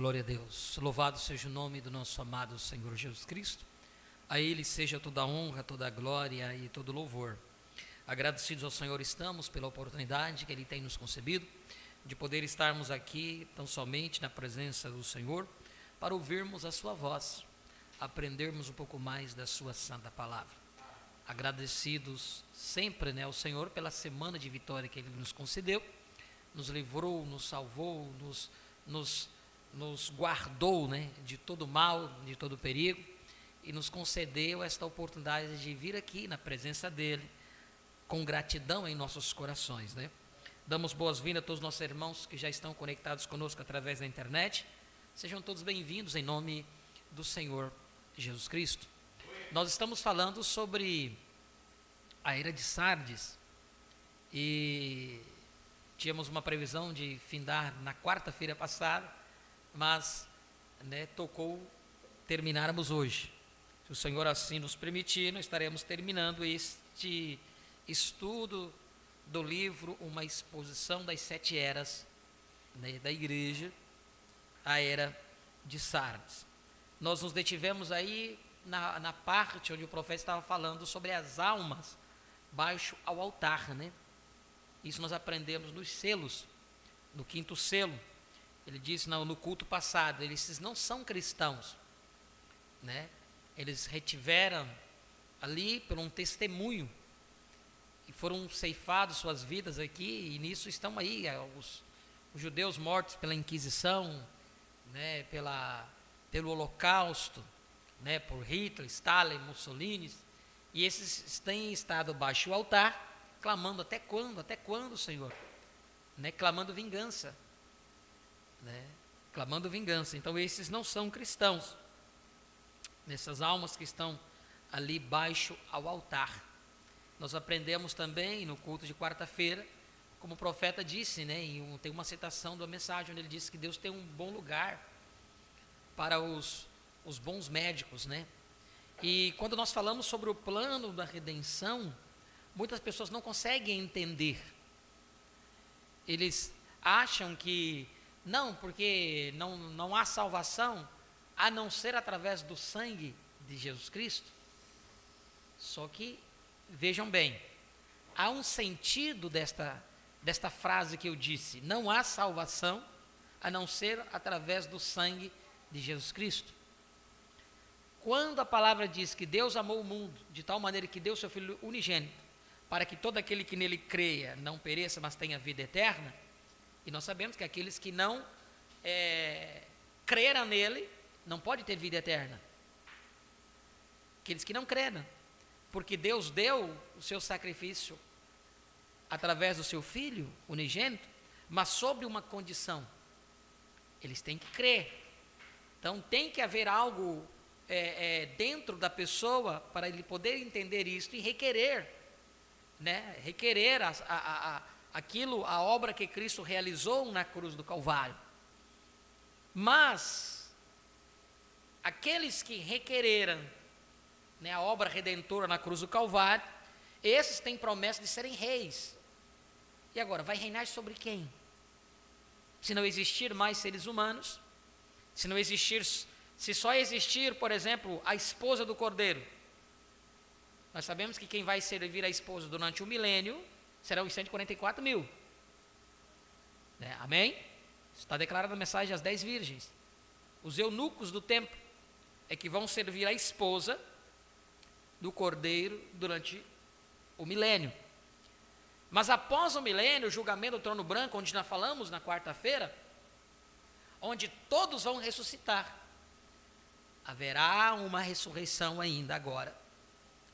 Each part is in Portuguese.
Glória a Deus. Louvado seja o nome do nosso amado Senhor Jesus Cristo. A Ele seja toda a honra, toda a glória e todo o louvor. Agradecidos ao Senhor estamos pela oportunidade que Ele tem nos concedido de poder estarmos aqui tão somente na presença do Senhor para ouvirmos a sua voz, aprendermos um pouco mais da sua santa palavra. Agradecidos sempre, ao Senhor pela semana de vitória que Ele nos concedeu, nos livrou, nos salvou, nos guardou, de todo mal, de todo perigo, e nos concedeu esta oportunidade de vir aqui na presença dEle, com gratidão em nossos corações, Damos boas-vindas a todos os nossos irmãos que já estão conectados conosco através da internet. Sejam todos bem-vindos em nome do Senhor Jesus Cristo. Nós estamos falando sobre a era de Sardes e tínhamos uma previsão de findar na quarta-feira passada, mas tocou terminarmos hoje. Se o Senhor assim nos permitir, nós estaremos terminando este estudo do livro Uma Exposição das Sete Eras da Igreja, a Era de Sardes. Nós nos detivemos aí na parte onde o profeta estava falando sobre as almas baixo ao altar, Isso nós aprendemos nos selos, no quinto selo. Ele disse no culto passado, eles não são cristãos, Eles retiveram ali por um testemunho e foram ceifados suas vidas aqui, e nisso estão aí os judeus mortos pela Inquisição, pelo Holocausto, por Hitler, Stalin, Mussolini, e esses têm estado baixo o altar, clamando até quando, Senhor? Clamando vingança, clamando vingança. Então esses não são cristãos, nessas almas que estão ali baixo ao altar. Nós aprendemos também no culto de quarta-feira, como o profeta disse, tem uma citação da mensagem onde ele disse que Deus tem um bom lugar para os bons médicos, E quando nós falamos sobre o plano da redenção, muitas pessoas não conseguem entender. Eles acham que não, porque não há salvação a não ser através do sangue de Jesus Cristo. Só que, vejam bem, há um sentido desta frase que eu disse: não há salvação a não ser através do sangue de Jesus Cristo. Quando a palavra diz que Deus amou o mundo de tal maneira que deu seu Filho unigênito, para que todo aquele que nele creia não pereça, mas tenha vida eterna, e nós sabemos que aqueles que não creram nele, não podem ter vida eterna. Aqueles que não creram, porque Deus deu o seu sacrifício através do seu Filho unigênito, mas sob uma condição: eles têm que crer. Então tem que haver algo dentro da pessoa para ele poder entender isso e requerer, requerer a obra que Cristo realizou na cruz do Calvário. Mas aqueles que requereram a obra redentora na cruz do Calvário, esses têm promessa de serem reis. E agora, vai reinar sobre quem? Se não existir mais seres humanos, se só existir, por exemplo, a esposa do Cordeiro, nós sabemos que quem vai servir a esposa durante o milênio serão os 144 mil. Amém? Isso está declarado na mensagem às 10 virgens. Os eunucos do templo é que vão servir a esposa do Cordeiro durante o milênio. Mas após o milênio, o julgamento do trono branco, onde nós falamos na quarta-feira, onde todos vão ressuscitar, haverá uma ressurreição ainda agora,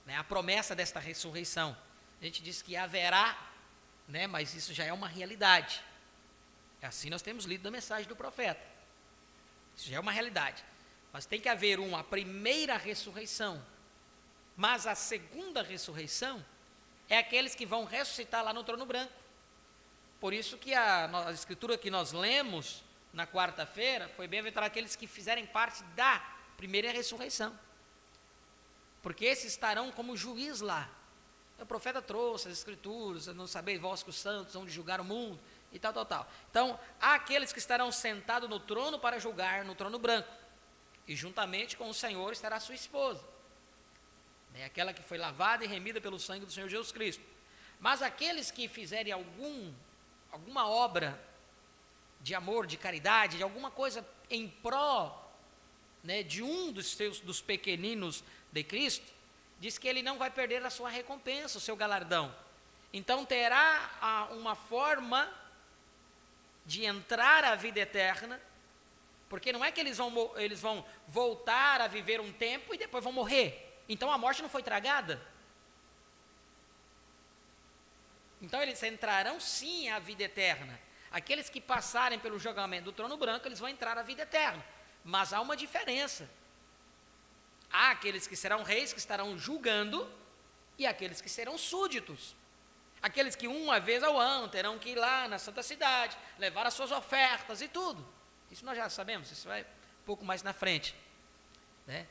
a promessa desta ressurreição. A gente diz que haverá, mas isso já é uma realidade. Assim nós temos lido na mensagem do profeta. Isso já é uma realidade. Mas tem que haver a primeira ressurreição. Mas a segunda ressurreição é aqueles que vão ressuscitar lá no trono branco. Por isso que a escritura que nós lemos na quarta-feira foi: bem-aventurado aqueles que fizerem parte da primeira ressurreição, porque esses estarão como juiz lá. O profeta trouxe as escrituras: não sabeis vós que os santos hão de julgar o mundo, e tal, tal, tal. Então, há aqueles que estarão sentados no trono para julgar, no trono branco, e juntamente com o Senhor estará sua esposa, né? Aquela que foi lavada e remida pelo sangue do Senhor Jesus Cristo. Mas aqueles que fizerem alguma obra de amor, de caridade, de alguma coisa em pró, né, de um dos pequeninos de Cristo, diz que ele não vai perder a sua recompensa, o seu galardão. Então terá uma forma de entrar à vida eterna, porque não é que eles vão voltar a viver um tempo e depois vão morrer. Então a morte não foi tragada. Então eles entrarão sim à vida eterna. Aqueles que passarem pelo julgamento do trono branco, eles vão entrar à vida eterna. Mas há uma diferença. Há aqueles que serão reis, que estarão julgando, e aqueles que serão súditos. Aqueles que uma vez ao ano terão que ir lá na Santa Cidade, levar as suas ofertas e tudo. Isso nós já sabemos, isso vai um pouco mais na frente, né?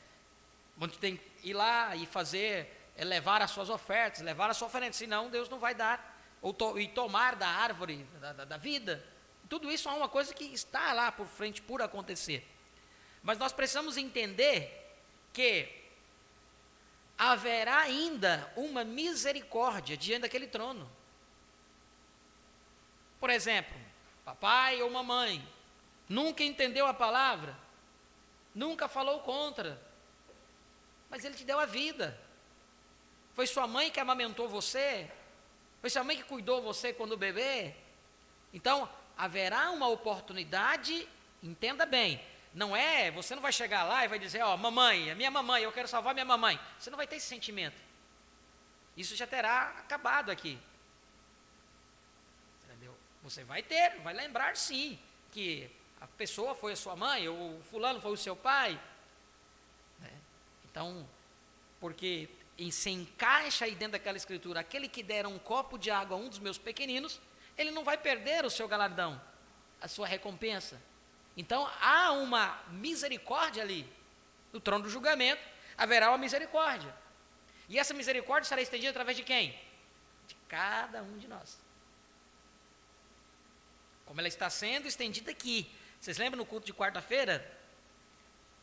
Onde tem que ir lá e fazer, levar as suas ofertas, levar a sua oferta, senão Deus não vai dar, e tomar da árvore da vida. Tudo isso é uma coisa que está lá por frente, por acontecer. Mas nós precisamos entender que haverá ainda uma misericórdia diante daquele trono. Por exemplo, papai ou mamãe nunca entendeu a palavra, nunca falou contra, mas ele te deu a vida. Foi sua mãe que amamentou você, foi sua mãe que cuidou você quando bebê. Então, haverá uma oportunidade, entenda bem, você não vai chegar lá e vai dizer, mamãe, a minha mamãe, eu quero salvar minha mamãe. Você não vai ter esse sentimento. Isso já terá acabado aqui. Entendeu? Você vai lembrar sim, que a pessoa foi a sua mãe, ou o fulano foi o seu pai. Né? Então, porque se encaixa aí dentro daquela escritura, aquele que der um copo de água a um dos meus pequeninos, ele não vai perder o seu galardão, a sua recompensa. Então, há uma misericórdia ali. No trono do julgamento, haverá uma misericórdia. E essa misericórdia será estendida através de quem? De cada um de nós. Como ela está sendo estendida aqui. Vocês lembram no culto de quarta-feira?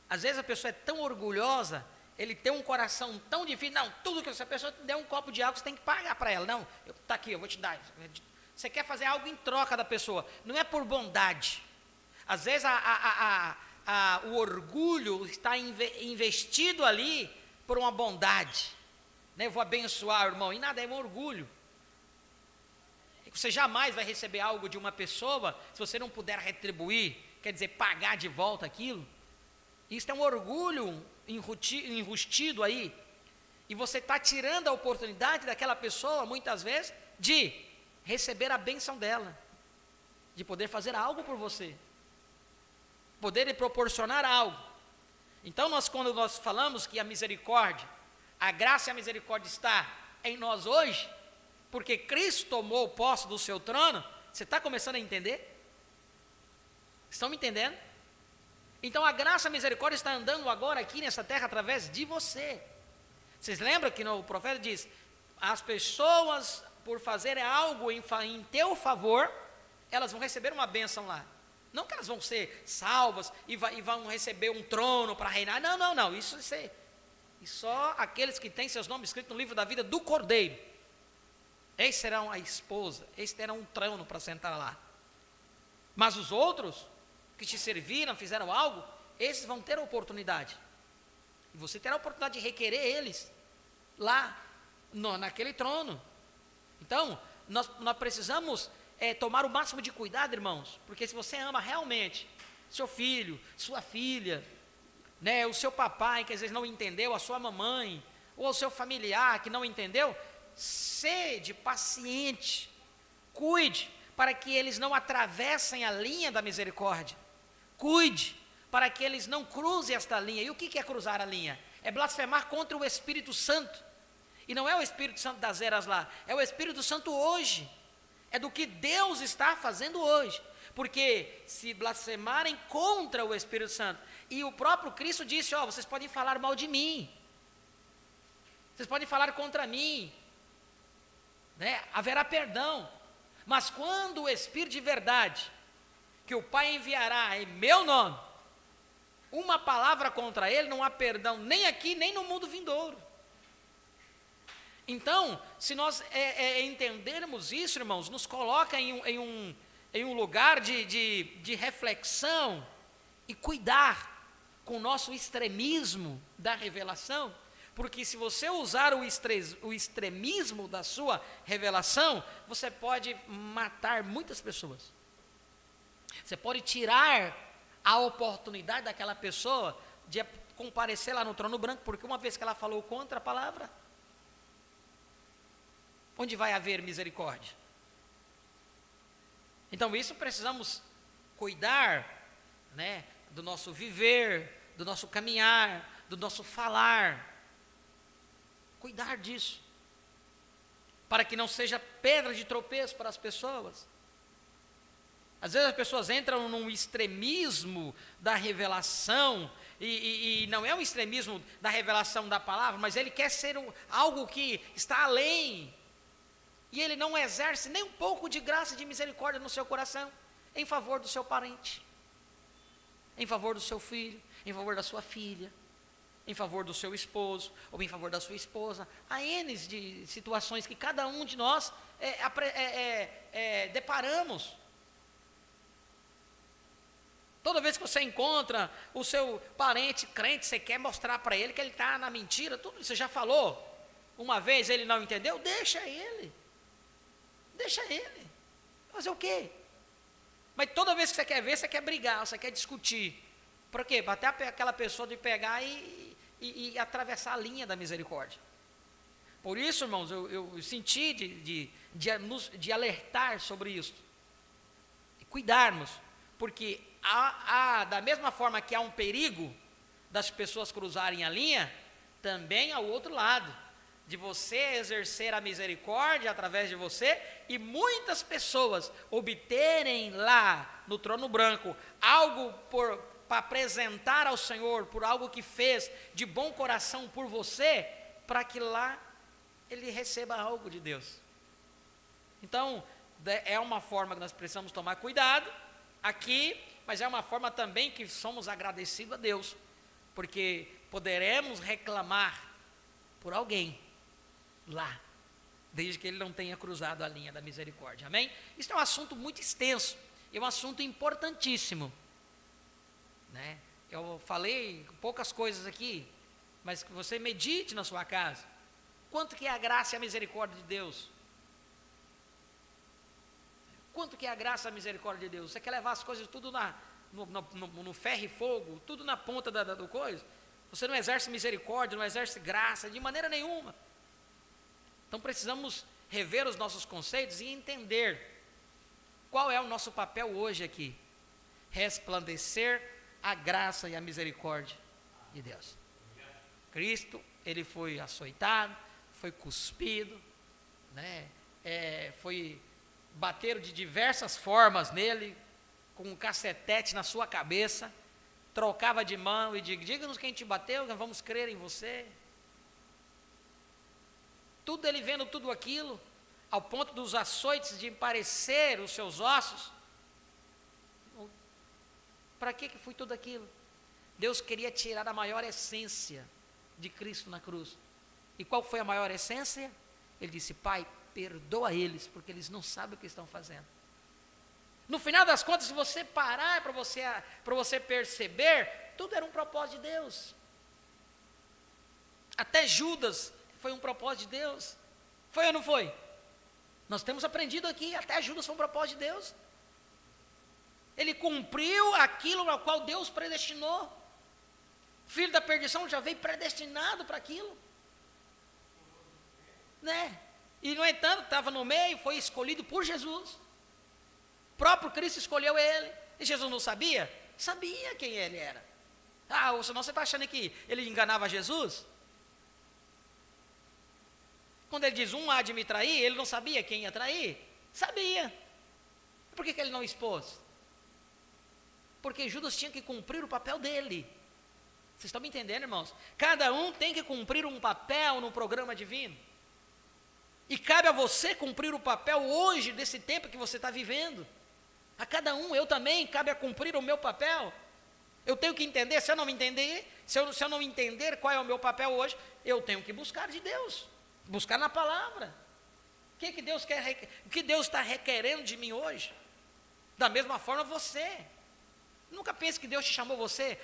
Às vezes a pessoa é tão orgulhosa, ele tem um coração tão difícil. Não, tudo que essa pessoa te der um copo de água, você tem que pagar para ela. Não, está aqui, eu vou te dar. Você quer fazer algo em troca da pessoa. Não é por bondade. Às vezes o orgulho está investido ali por uma bondade, né? Eu vou abençoar o irmão, e nada, é um orgulho. Você jamais vai receber algo de uma pessoa se você não puder retribuir, quer dizer, pagar de volta aquilo. Isso é um orgulho enrustido aí, e você está tirando a oportunidade daquela pessoa, muitas vezes, de receber a bênção dela, de poder fazer algo por você, poder lhe proporcionar algo. Então, quando nós falamos que a misericórdia, a graça e a misericórdia está em nós hoje, porque Cristo tomou posse do seu trono, você está começando a entender? Estão me entendendo? Então, a graça e a misericórdia está andando agora aqui nessa terra através de você. Vocês lembram que o profeta diz, as pessoas, por fazerem algo em teu favor, elas vão receber uma bênção lá. Não que elas vão ser salvas e vão receber um trono para reinar. Não. Isso e só aqueles que têm seus nomes escritos no livro da vida do Cordeiro. Eles serão a esposa, eles terão um trono para sentar lá. Mas os outros que te serviram, fizeram algo, esses vão ter a oportunidade. E você terá a oportunidade de requerer eles lá naquele trono. Então, nós precisamos tomar o máximo de cuidado, irmãos, porque se você ama realmente seu filho, sua filha, né, o seu papai que às vezes não entendeu, a sua mamãe, ou o seu familiar que não entendeu, sede paciente, cuide para que eles não atravessem a linha da misericórdia, cuide para que eles não cruzem esta linha. E o que é cruzar a linha? É blasfemar contra o Espírito Santo, e não é o Espírito Santo das eras lá, é o Espírito Santo hoje. É do que Deus está fazendo hoje. Porque se blasfemarem contra o Espírito Santo, e o próprio Cristo disse, vocês podem falar mal de mim, vocês podem falar contra mim, né? Haverá perdão, Mas quando o Espírito de verdade, que o Pai enviará em meu nome, uma palavra contra ele, não há perdão nem aqui, nem no mundo vindouro. Então, se nós entendermos isso, irmãos, nos coloca em um lugar de reflexão e cuidar com o nosso extremismo da revelação, porque se você usar o extremismo da sua revelação, você pode matar muitas pessoas. Você pode tirar a oportunidade daquela pessoa de comparecer lá no trono branco, porque uma vez que ela falou contra a palavra, onde vai haver misericórdia? Então isso precisamos cuidar, né, do nosso viver, do nosso caminhar, do nosso falar, cuidar disso, para que não seja pedra de tropeço para as pessoas. Às vezes as pessoas entram num extremismo da revelação, e não é um extremismo da revelação da palavra, mas ele quer ser algo que está além, e ele não exerce nem um pouco de graça e de misericórdia no seu coração, em favor do seu parente, em favor do seu filho, em favor da sua filha, em favor do seu esposo, ou em favor da sua esposa. Há N de situações que cada um de nós deparamos. Toda vez que você encontra o seu parente crente, você quer mostrar para ele que ele está na mentira, tudo isso você já falou. Uma vez ele não entendeu, deixa ele. Fazer o quê? Mas toda vez que você quer ver, você quer brigar, você quer discutir. Por quê? Para até aquela pessoa de pegar e atravessar a linha da misericórdia. Por isso, irmãos, eu senti de alertar sobre isso. E cuidarmos, porque da mesma forma que há um perigo das pessoas cruzarem a linha, também há o outro lado, de você exercer a misericórdia através de você, e muitas pessoas obterem lá no trono branco algo para apresentar ao Senhor, por algo que fez de bom coração por você, para que lá ele receba algo de Deus. Então, é uma forma que nós precisamos tomar cuidado aqui, mas é uma forma também que somos agradecidos a Deus, porque poderemos reclamar por alguém lá, desde que ele não tenha cruzado a linha da misericórdia, amém? Isso é um assunto muito extenso, é um assunto importantíssimo, né? Eu falei poucas coisas aqui, mas que você medite na sua casa, quanto que é a graça e a misericórdia de Deus? Quanto que é a graça e a misericórdia de Deus? Você quer levar as coisas tudo no ferro e fogo, tudo na ponta do coisa? Você não exerce misericórdia, não exerce graça de maneira nenhuma. Então precisamos rever os nossos conceitos e entender qual é o nosso papel hoje aqui. Resplandecer a graça e a misericórdia de Deus. Cristo, ele foi açoitado, foi cuspido, né? Bateram de diversas formas nele, com um cacetete na sua cabeça, trocava de mão e diga-nos quem te bateu, nós vamos crer em você. Tudo ele vendo tudo aquilo, ao ponto dos açoites de parecer os seus ossos. Para que foi tudo aquilo? Deus queria tirar a maior essência de Cristo na cruz. E qual foi a maior essência? Ele disse: Pai, perdoa eles, porque eles não sabem o que estão fazendo. No final das contas, se você parar para você perceber, tudo era um propósito de Deus. Até Judas foi um propósito de Deus. Foi ou não foi? Nós temos aprendido aqui, até Judas foi um propósito de Deus. Ele cumpriu aquilo ao qual Deus predestinou. Filho da perdição já veio predestinado para aquilo, né? E no entanto, estava no meio, foi escolhido por Jesus. O próprio Cristo escolheu ele. E Jesus não sabia? Sabia quem ele era. Ou senão você está achando que ele enganava Jesus? Quando ele diz, há de me trair, ele não sabia quem ia trair? Sabia. Por que ele não expôs? Porque Judas tinha que cumprir o papel dele. Vocês estão me entendendo, irmãos? Cada um tem que cumprir um papel no programa divino. E cabe a você cumprir o papel hoje, desse tempo que você está vivendo. A cada um, eu também, cabe a cumprir o meu papel. Eu tenho que entender, se eu não entender qual é o meu papel hoje, eu tenho que buscar de Deus, buscar na palavra. O que Deus quer, o que Deus está requerendo de mim hoje? Da mesma forma você. Nunca pense que Deus te chamou você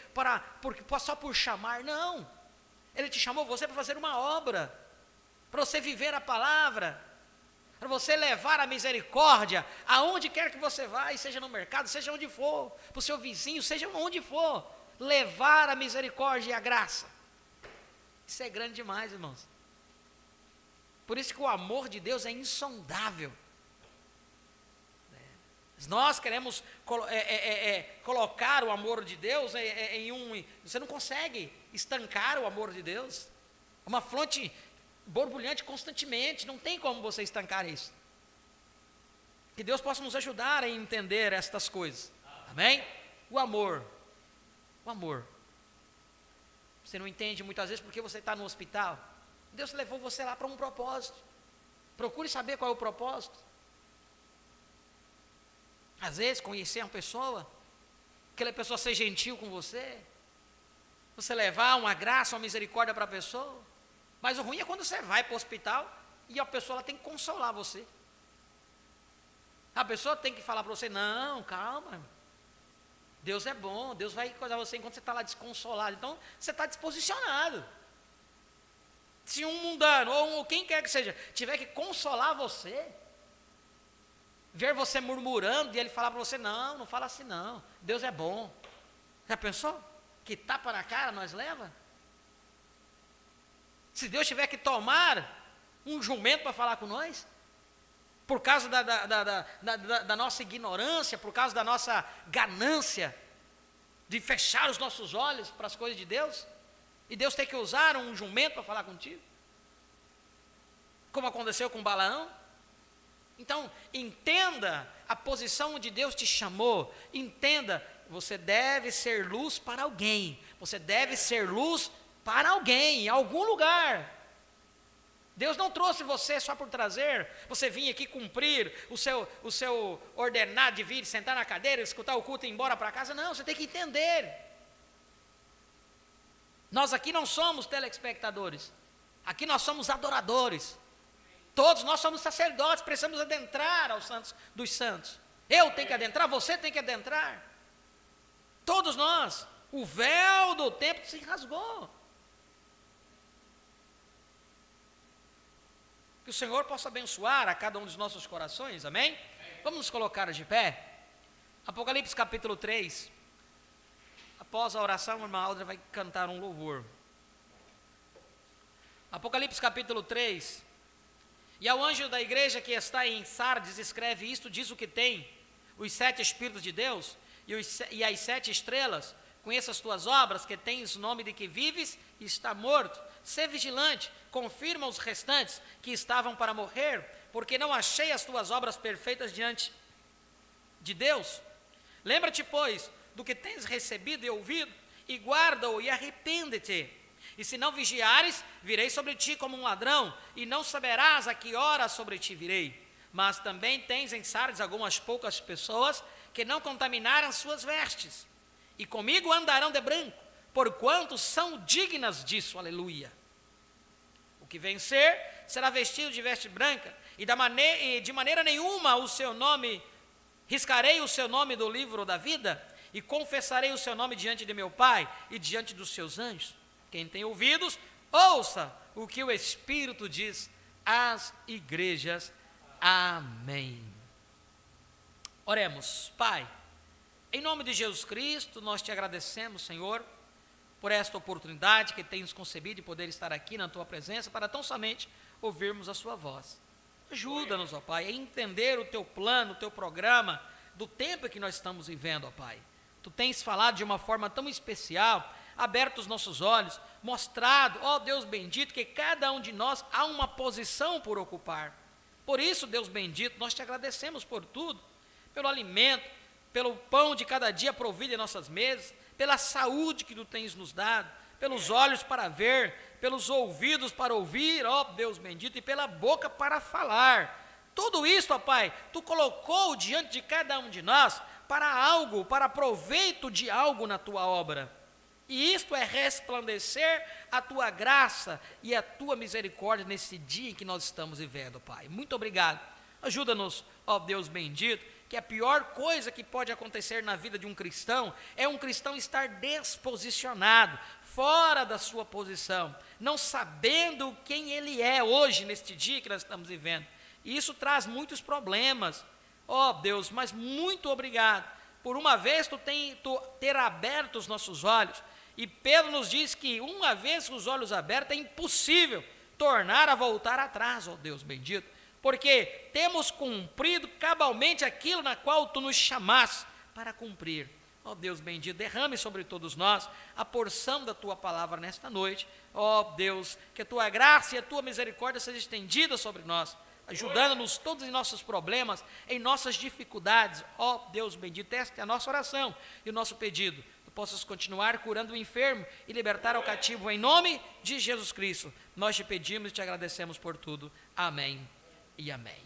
só por chamar, não. Ele te chamou você para fazer uma obra, para você viver a palavra, para você levar a misericórdia aonde quer que você vá, seja no mercado, seja onde for, para o seu vizinho, seja onde for, levar a misericórdia e a graça. Isso é grande demais, irmãos. Por isso que o amor de Deus é insondável. Nós queremos colocar o amor de Deus você não consegue estancar o amor de Deus. É uma fonte borbulhante constantemente, não tem como você estancar isso. Que Deus possa nos ajudar a entender estas coisas. Amém? O amor. Você não entende muitas vezes porque você está no hospital. Deus levou você lá para um propósito. Procure saber qual é o propósito. Às vezes, conhecer uma pessoa, aquela pessoa ser gentil com você levar uma graça, uma misericórdia para a pessoa. Mas o ruim é quando você vai para o hospital e a pessoa ela tem que consolar você. A pessoa tem que falar para você, não, calma, Deus é bom, Deus vai cuidar de você enquanto você está lá desconsolado. Então, você está disposicionado. Se um mundano, ou quem quer que seja, tiver que consolar você, ver você murmurando e ele falar para você, não fala assim não, Deus é bom. Já pensou? Que tapa na cara nós leva? Se Deus tiver que tomar um jumento para falar com nós, por causa da nossa ignorância, por causa da nossa ganância, de fechar os nossos olhos para as coisas de Deus, e Deus tem que usar um jumento para falar contigo, como aconteceu com Balaão. Então, entenda a posição onde Deus te chamou, entenda, você deve ser luz para alguém, você deve ser luz para alguém, em algum lugar. Deus não trouxe você só por trazer, você vinha aqui cumprir o seu ordenado de vir, sentar na cadeira, escutar o culto e ir embora para casa. Não, você tem que entender. Nós aqui não somos telespectadores, aqui nós somos adoradores. Todos nós somos sacerdotes, precisamos adentrar aos santos dos santos. Eu tenho que adentrar, você tem que adentrar. Todos nós, o véu do templo se rasgou. Que o Senhor possa abençoar a cada um dos nossos corações, amém? Vamos nos colocar de pé. Apocalipse capítulo 3. Após a oração, a irmã Aldra vai cantar um louvor. Apocalipse capítulo 3. E ao anjo da igreja que está em Sardes, escreve isto, diz o que tem, os 7 Espíritos de Deus e as 7 estrelas. Conheça as tuas obras, que tens o nome de que vives e está morto. Sê vigilante, confirma os restantes que estavam para morrer, porque não achei as tuas obras perfeitas diante de Deus. Lembra-te, pois, do que tens recebido e ouvido, e guarda-o e arrepende-te. E se não vigiares, virei sobre ti como um ladrão, e não saberás a que hora sobre ti virei. Mas também tens em Sardes algumas poucas pessoas que não contaminaram suas vestes, e comigo andarão de branco, porquanto são dignas disso, aleluia. O que vencer será vestido de veste branca, e de maneira nenhuma riscarei o seu nome do livro da vida, e confessarei o seu nome diante de meu Pai e diante dos seus anjos. Quem tem ouvidos, ouça o que o Espírito diz às igrejas. Amém. Oremos. Pai, em nome de Jesus Cristo, nós te agradecemos, Senhor, por esta oportunidade que tens concebido de poder estar aqui na tua presença, para tão somente ouvirmos a sua voz. Ajuda-nos, ó Pai, a entender o teu plano, o teu programa, do tempo que nós estamos vivendo, ó Pai. Tu tens falado de uma forma tão especial, aberto os nossos olhos, mostrado, ó Deus bendito, que cada um de nós há uma posição por ocupar. Por isso, Deus bendito, nós te agradecemos por tudo, pelo alimento, pelo pão de cada dia provido em nossas mesas, pela saúde que tu tens nos dado, pelos olhos para ver, pelos ouvidos para ouvir, ó Deus bendito, e pela boca para falar. Tudo isso, ó Pai, Tu colocou diante de cada um de nós para algo, para proveito de algo na Tua obra. E isto é resplandecer a Tua graça e a Tua misericórdia nesse dia em que nós estamos vivendo, Pai. Muito obrigado. Ajuda-nos, ó Deus bendito, que a pior coisa que pode acontecer na vida de um cristão é um cristão estar desposicionado, fora da sua posição, não sabendo quem ele é hoje, neste dia que nós estamos vivendo. E isso traz muitos problemas. Ó Deus, mas muito obrigado por uma vez Tu ter aberto os nossos olhos. E Pedro nos diz que uma vez com os olhos abertos é impossível tornar a voltar atrás, ó Deus bendito, porque temos cumprido cabalmente aquilo na qual Tu nos chamaste para cumprir. Ó Deus bendito, derrame sobre todos nós a porção da Tua palavra nesta noite. Ó Deus, que a Tua graça e a Tua misericórdia seja estendida sobre nós, ajudando-nos todos em nossos problemas, em nossas dificuldades. Ó Deus bendito, esta é a nossa oração e o nosso pedido. Tu possas continuar curando o enfermo e libertar o cativo em nome de Jesus Cristo. Nós te pedimos e te agradecemos por tudo. Amém e amém.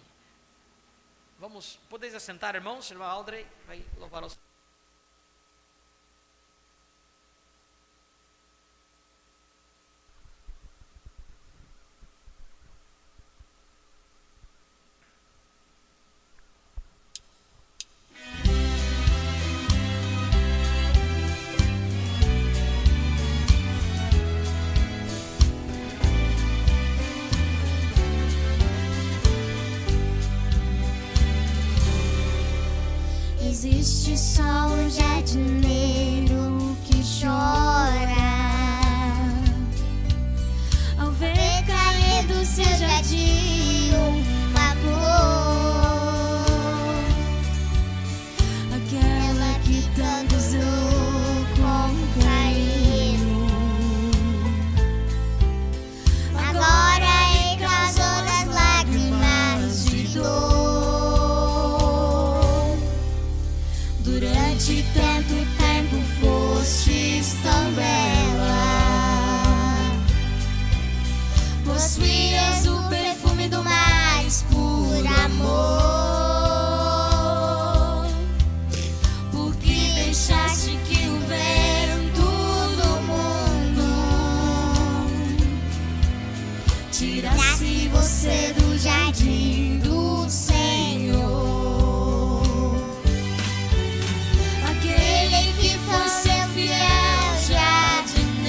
Podeis assentar, irmãos? Irmã Audrey vai louvar os... Existe só um jardineiro que chora ao ver cair do seu jardim uma flor, aquela que tanto usou com carinho, agora encrasou nas lágrimas de dor. Durante tanto tempo fostes tão bela, possuías o perfume do mais puro amor. Por que deixaste que o vento do mundo tirasse você do jardim do Senhor? Foi seu fiel jardineiro,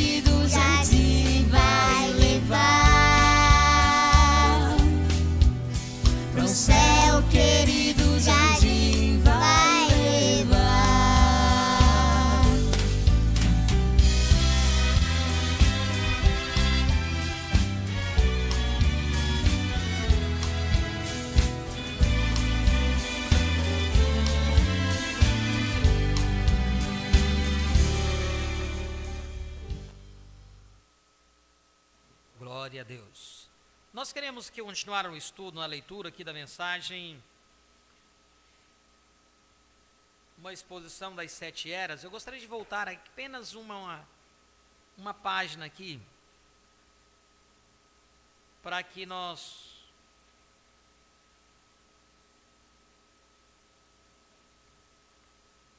querido jardim vai levar. Pro céu, querido jardim vai levar. Glória a Deus. Nós queremos continuar o estudo, a leitura aqui da mensagem, uma exposição das 7 eras. Eu gostaria de voltar apenas uma página aqui, para que nós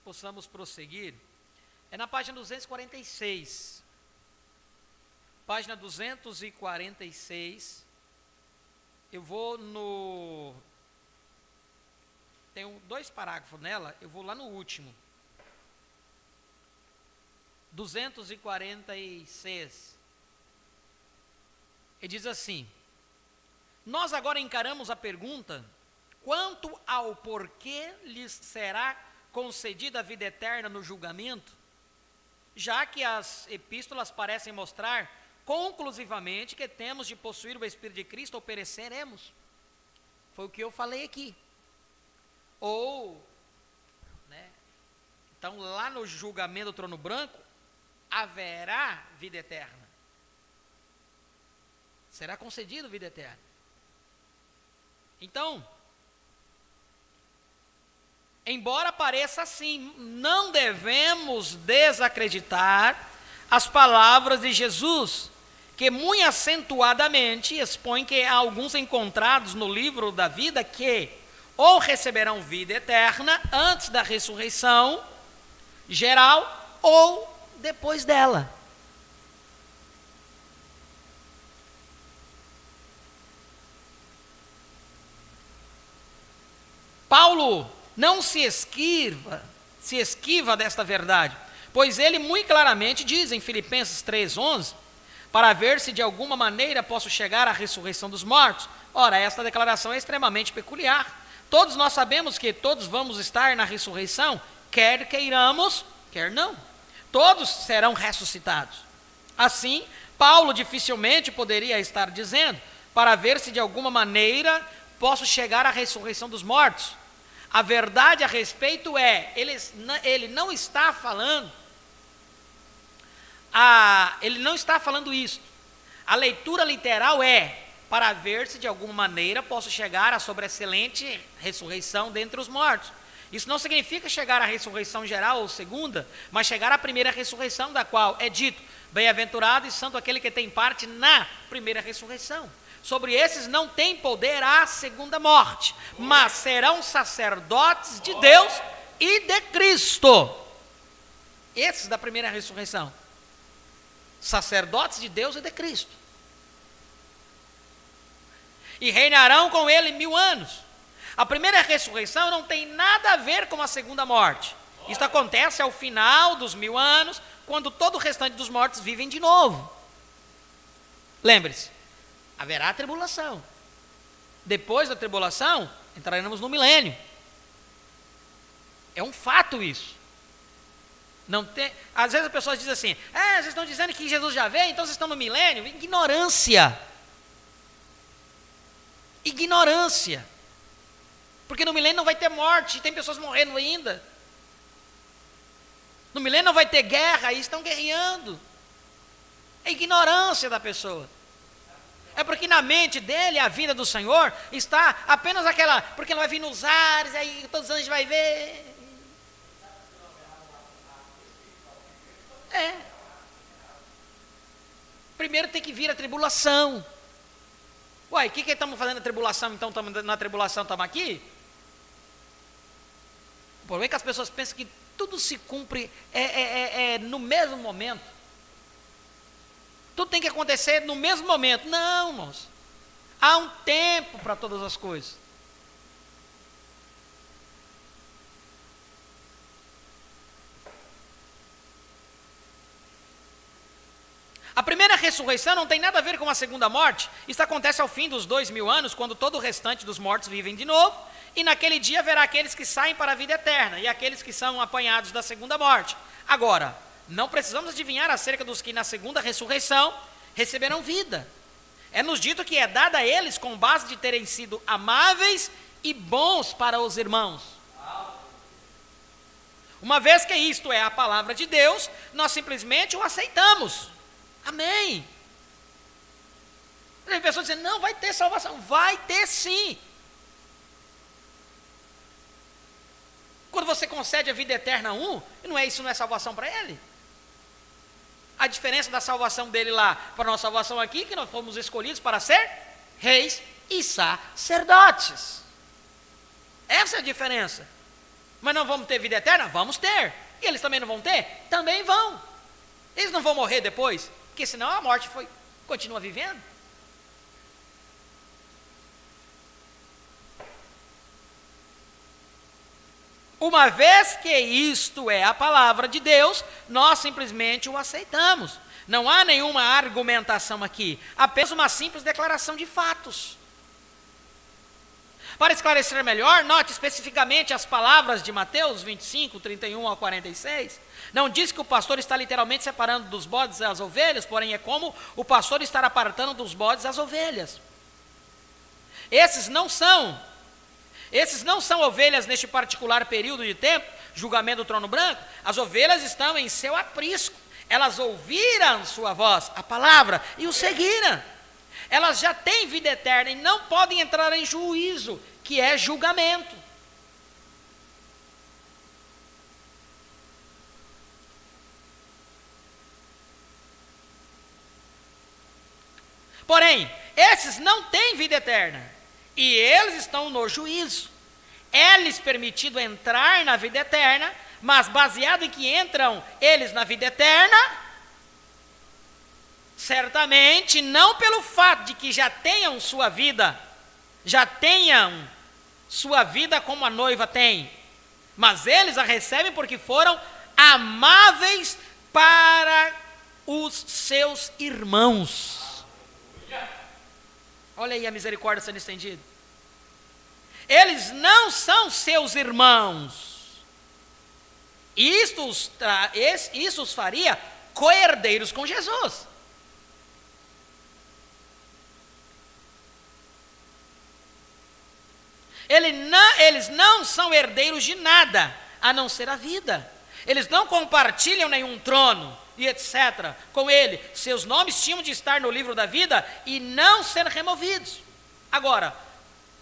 possamos prosseguir. É na página 246. Página 246, eu vou no... Tem 2 parágrafos nela, eu vou lá no último. 246. Ele diz assim: nós agora encaramos a pergunta quanto ao porquê lhes será concedida a vida eterna no julgamento, já que as epístolas parecem mostrar conclusivamente que temos de possuir o Espírito de Cristo ou pereceremos. Foi o que eu falei aqui. Ou, né, então lá no julgamento do trono branco, haverá vida eterna. Será concedido vida eterna. Então, embora pareça assim, não devemos desacreditar as palavras de Jesus, que muito acentuadamente expõe que há alguns encontrados no livro da vida que ou receberão vida eterna antes da ressurreição geral ou depois dela. Paulo não se esquiva desta verdade, pois ele muito claramente diz em Filipenses 3:11, para ver se de alguma maneira posso chegar à ressurreição dos mortos. Ora, esta declaração é extremamente peculiar. Todos nós sabemos que todos vamos estar na ressurreição, quer queiramos, quer não. Todos serão ressuscitados. Assim, Paulo dificilmente poderia estar dizendo, para ver se de alguma maneira posso chegar à ressurreição dos mortos. A verdade a respeito é, ele não está falando isso. A leitura literal é, para ver se de alguma maneira posso chegar à sobreexcelente ressurreição dentre os mortos. Isso não significa chegar à ressurreição geral ou segunda, mas chegar à primeira ressurreição, da qual é dito, bem-aventurado e santo aquele que tem parte na primeira ressurreição. Sobre esses não tem poder a segunda morte, mas serão sacerdotes de Deus e de Cristo. Esses da primeira ressurreição. Sacerdotes de Deus e de Cristo. E reinarão com ele 1000 anos. A primeira ressurreição não tem nada a ver com a segunda morte. Isso acontece ao final dos 1000 anos, quando todo o restante dos mortos vivem de novo. Lembre-se, haverá tribulação. Depois da tribulação, entraremos no milênio. É um fato isso. Não tem, às vezes as pessoas dizem assim, vocês estão dizendo que Jesus já veio, então vocês estão no milênio. Ignorância. Ignorância. Porque no milênio não vai ter morte, tem pessoas morrendo ainda. No milênio não vai ter guerra, e estão guerreando. É ignorância da pessoa. É porque na mente dele, a vida do Senhor está apenas aquela, porque ele vai vir nos ares, aí todos os anos a gente vai ver. Primeiro tem que vir a tribulação. Uai, o que estamos fazendo na tribulação? Então estamos na tribulação, estamos aqui? O problema é que as pessoas pensam que tudo se cumpre no mesmo momento. Tudo tem que acontecer no mesmo momento. Não, irmãos. Há um tempo para todas as coisas. A primeira ressurreição não tem nada a ver com a segunda morte. Isso acontece ao fim dos 2000 anos, quando todo o restante dos mortos vivem de novo, e naquele dia haverá aqueles que saem para a vida eterna, e aqueles que são apanhados da segunda morte. Agora, não precisamos adivinhar acerca dos que na segunda ressurreição receberão vida. É-nos dito que é dada a eles com base de terem sido amáveis e bons para os irmãos. Uma vez que isto é a palavra de Deus, nós simplesmente o aceitamos. Amém. Tem pessoas dizendo, não, vai ter salvação. Vai ter sim. Quando você concede a vida eterna a um, isso não é salvação para ele? A diferença da salvação dele lá para a nossa salvação aqui, que nós fomos escolhidos para ser reis e sacerdotes. Essa é a diferença. Mas não vamos ter vida eterna? Vamos ter. E eles também não vão ter? Também vão. Eles não vão morrer depois? Porque senão a morte continua vivendo. Uma vez que isto é a palavra de Deus, nós simplesmente o aceitamos. Não há nenhuma argumentação aqui, apenas uma simples declaração de fatos. Para esclarecer melhor, note especificamente as palavras de Mateus 25, 31 ao 46. Não diz que o pastor está literalmente separando dos bodes as ovelhas, porém é como o pastor estar apartando dos bodes as ovelhas. Esses não são ovelhas neste particular período de tempo, julgamento do trono branco. As ovelhas estão em seu aprisco. Elas ouviram sua voz, a palavra, e o seguiram. Elas já têm vida eterna e não podem entrar em juízo, que é julgamento. Porém, esses não têm vida eterna. E eles estão no juízo. É-lhes permitido entrar na vida eterna, mas baseado em que entram eles na vida eterna, certamente não pelo fato de que já tenham sua vida como a noiva tem, mas eles a recebem porque foram amáveis para os seus irmãos. Olha aí a misericórdia sendo estendida. Eles não são seus irmãos. Isso os faria co-herdeiros com Jesus. Eles não são herdeiros de nada, a não ser a vida. Eles não compartilham nenhum trono e etc. com ele. Seus nomes tinham de estar no livro da vida e não ser removidos. Agora,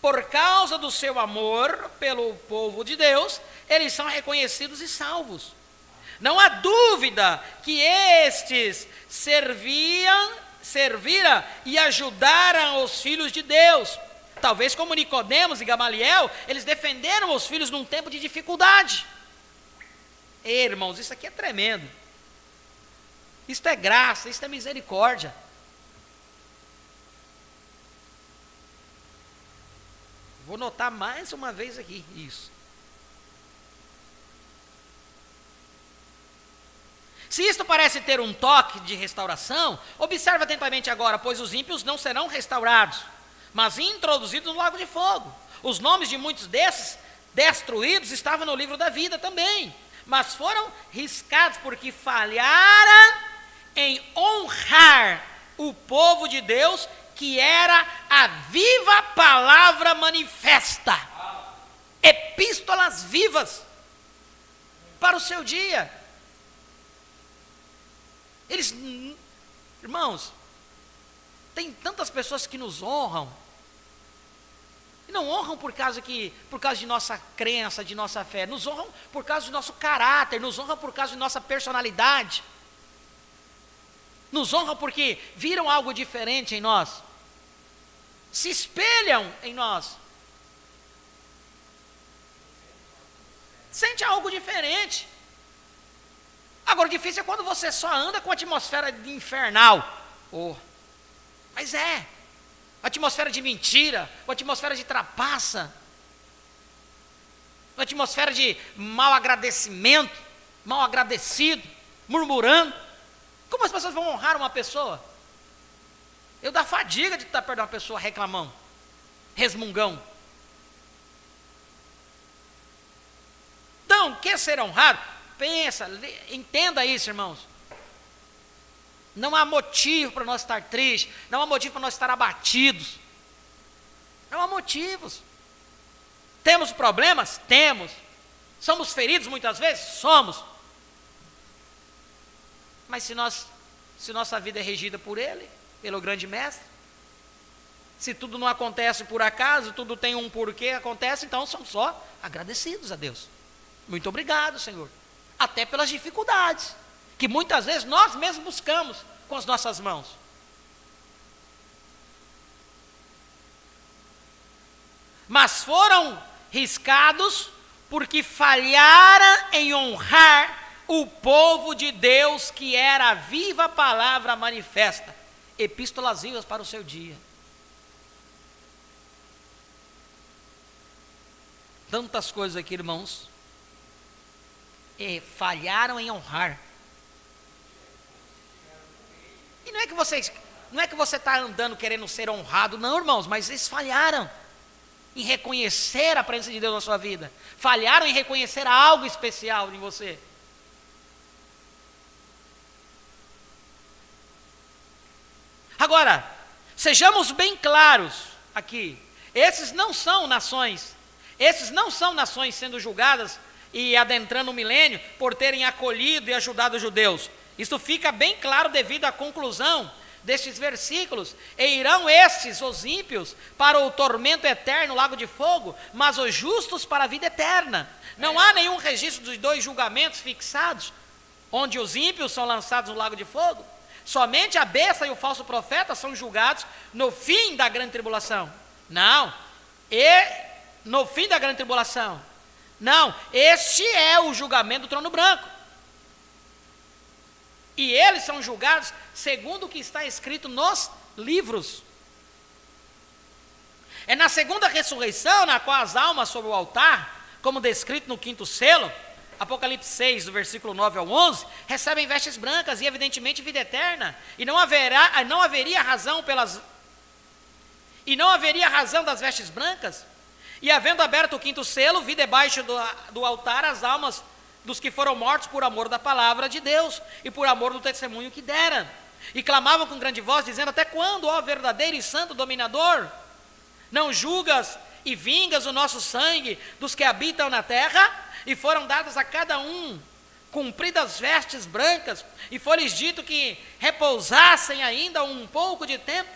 por causa do seu amor pelo povo de Deus, eles são reconhecidos e salvos. Não há dúvida que estes serviram e ajudaram os filhos de Deus. Talvez como Nicodemos e Gamaliel, eles defenderam os filhos num tempo de dificuldade. Irmãos, isso aqui é tremendo. Isto é graça, isto é misericórdia. Vou notar mais uma vez aqui isso. Se isto parece ter um toque de restauração, observe atentamente agora, pois os ímpios não serão restaurados, mas introduzidos no lago de fogo. Os nomes de muitos desses destruídos estavam no livro da vida também, mas foram riscados porque falharam em honrar o povo de Deus, que era a viva palavra manifesta. Epístolas vivas para o seu dia. Irmãos, tem tantas pessoas que nos honram, e não honram por causa de nossa crença, de nossa fé, nos honram por causa do nosso caráter, nos honram por causa de nossa personalidade, nos honram porque viram algo diferente em nós, se espelham em nós, sente algo diferente. Agora, o difícil é quando você só anda com a atmosfera de infernal. Mas atmosfera de mentira, uma atmosfera de trapaça, uma atmosfera de mal agradecimento, mal agradecido, murmurando. Como as vocês vão honrar uma pessoa? Eu dá fadiga de estar perto de uma pessoa reclamão, resmungão. Então, quer ser honrado? Pensa, entenda isso, irmãos. Não há motivo para nós estar tristes, não há motivo para nós estar abatidos. Não há motivos. Temos problemas? Temos. Somos feridos muitas vezes? Somos. Mas se nossa vida é regida por Ele, pelo grande mestre, se tudo não acontece por acaso, tudo tem um porquê, acontece, então somos só agradecidos a Deus. Muito obrigado, Senhor. Até pelas dificuldades, que muitas vezes nós mesmos buscamos com as nossas mãos. Mas foram riscados porque falharam em honrar o povo de Deus, que era a viva palavra manifesta. Epístolas vivas para o seu dia. Tantas coisas aqui, irmãos, falharam em honrar. E não é que você está andando querendo ser honrado, não, irmãos, mas eles falharam em reconhecer a presença de Deus na sua vida. Falharam em reconhecer algo especial em você. Agora, sejamos bem claros aqui. Esses não são nações sendo julgadas e adentrando o milênio por terem acolhido e ajudado os judeus. Isso fica bem claro devido à conclusão destes versículos. E irão estes, os ímpios, para o tormento eterno, lago de fogo, mas os justos para a vida eterna. Não há nenhum registro dos dois julgamentos fixados, onde os ímpios são lançados no lago de fogo. Somente a besta e o falso profeta são julgados no fim da grande tribulação. Não, no fim da grande tribulação. Não, este é o julgamento do trono branco. E eles são julgados segundo o que está escrito nos livros. É na segunda ressurreição, na qual as almas sobre o altar, como descrito no 5º selo, Apocalipse 6, do versículo 9 ao 11, recebem vestes brancas e evidentemente vida eterna. E não haveria razão das vestes brancas. E havendo aberto o 5º selo, vi debaixo do altar as almas dos que foram mortos por amor da palavra de Deus e por amor do testemunho que deram. E clamavam com grande voz, dizendo: até quando, ó verdadeiro e santo dominador, não julgas e vingas o nosso sangue dos que habitam na terra? E foram dadas a cada um compridas vestes brancas, e foi-lhes dito que repousassem ainda um pouco de tempo,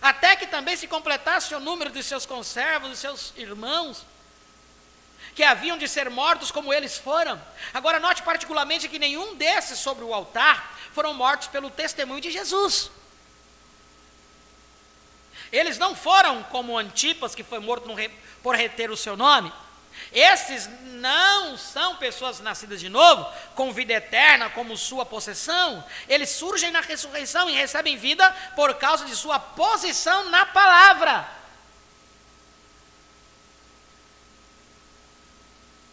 até que também se completasse o número de seus conservos, de seus irmãos, que haviam de ser mortos como eles foram. Agora note particularmente que nenhum desses sobre o altar foram mortos pelo testemunho de Jesus. Eles não foram como Antipas, que foi morto por reter o seu nome. Esses não são pessoas nascidas de novo, com vida eterna como sua possessão. Eles surgem na ressurreição e recebem vida por causa de sua posição na palavra.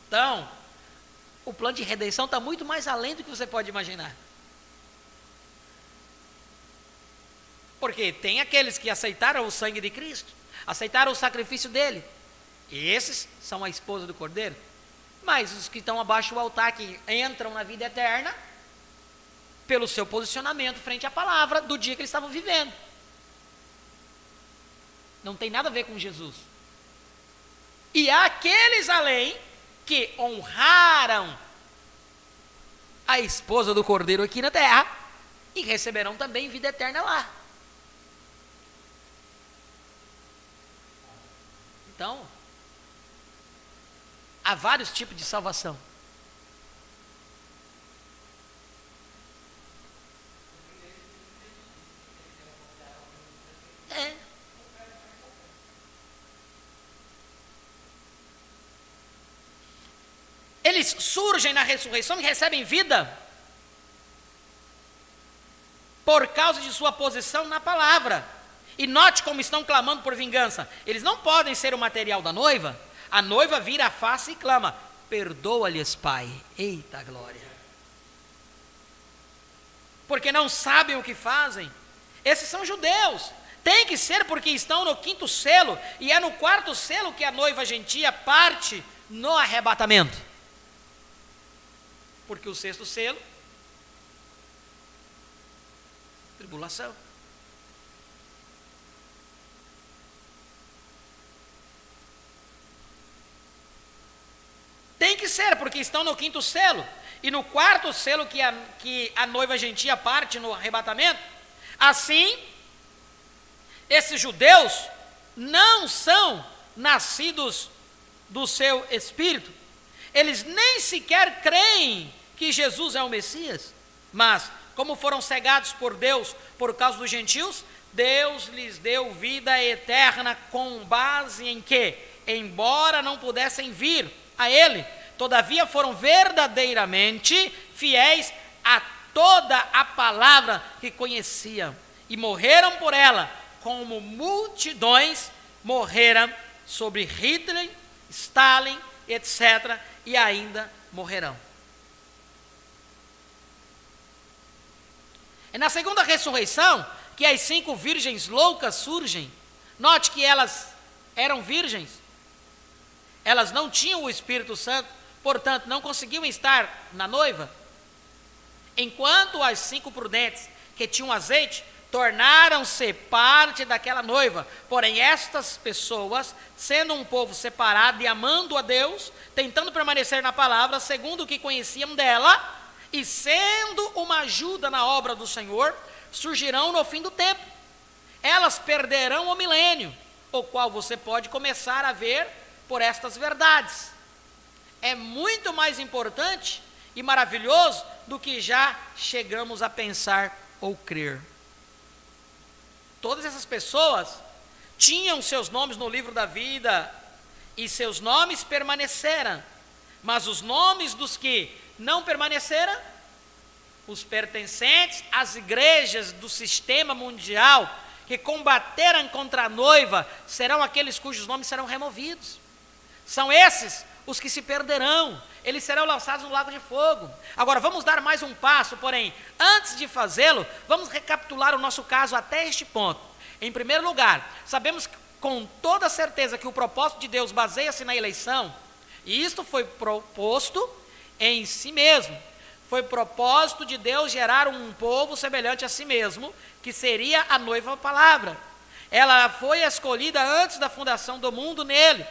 Então, o plano de redenção está muito mais além do que você pode imaginar. Porque tem aqueles que aceitaram o sangue de Cristo, aceitaram o sacrifício dele. E esses são a esposa do Cordeiro. Mas os que estão abaixo do altar, que entram na vida eterna, pelo seu posicionamento frente à palavra do dia que eles estavam vivendo. Não tem nada a ver com Jesus. E há aqueles além que honraram a esposa do Cordeiro aqui na terra e receberão também vida eterna lá. Então, há vários tipos de salvação. Eles surgem na ressurreição e recebem vida por causa de sua posição na palavra. E note como estão clamando por vingança. Eles não podem ser o material da noiva. A noiva vira a face e clama: perdoa-lhes, Pai. Eita glória! porque não sabem o que fazem. Esses são judeus. Tem que ser porque estão no 5º selo, e é no 4º selo que a noiva gentia parte no arrebatamento. Porque o 6º selo, tribulação. Tem que ser, porque estão no 5º selo, e no 4º selo que a noiva gentia parte no arrebatamento. Assim, esses judeus não são nascidos do seu espírito, eles nem sequer creem que Jesus é o Messias, mas como foram cegados por Deus por causa dos gentios, Deus lhes deu vida eterna com base em que, embora não pudessem vir a Ele, todavia foram verdadeiramente fiéis a toda a palavra que conheciam e morreram por ela, como multidões morreram sobre Hitler, Stalin, etc., e ainda morrerão. É na segunda ressurreição que as 5 virgens loucas surgem. Note que elas eram virgens, elas não tinham o Espírito Santo, portanto não conseguiam estar na noiva, enquanto as 5 prudentes que tinham azeite tornaram-se parte daquela noiva. Porém, estas pessoas, sendo um povo separado e amando a Deus, tentando permanecer na palavra, segundo o que conheciam dela, e sendo uma ajuda na obra do Senhor, surgirão no fim do tempo. Elas perderão o milênio, o qual você pode começar a ver por estas verdades. É muito mais importante e maravilhoso do que já chegamos a pensar ou crer. Todas essas pessoas tinham seus nomes no livro da vida, e seus nomes permaneceram, mas os nomes dos que não permaneceram, os pertencentes às igrejas do sistema mundial, que combateram contra a noiva, serão aqueles cujos nomes serão removidos. São esses os que se perderão, eles serão lançados no lago de fogo. Agora vamos dar mais um passo, porém, antes de fazê-lo, vamos recapitular o nosso caso até este ponto. Em primeiro lugar, sabemos com toda certeza que o propósito de Deus baseia-se na eleição, e isto foi proposto em si mesmo. Foi propósito de Deus gerar um povo semelhante a si mesmo, que seria a noiva palavra. Ela foi escolhida antes da fundação do mundo nele.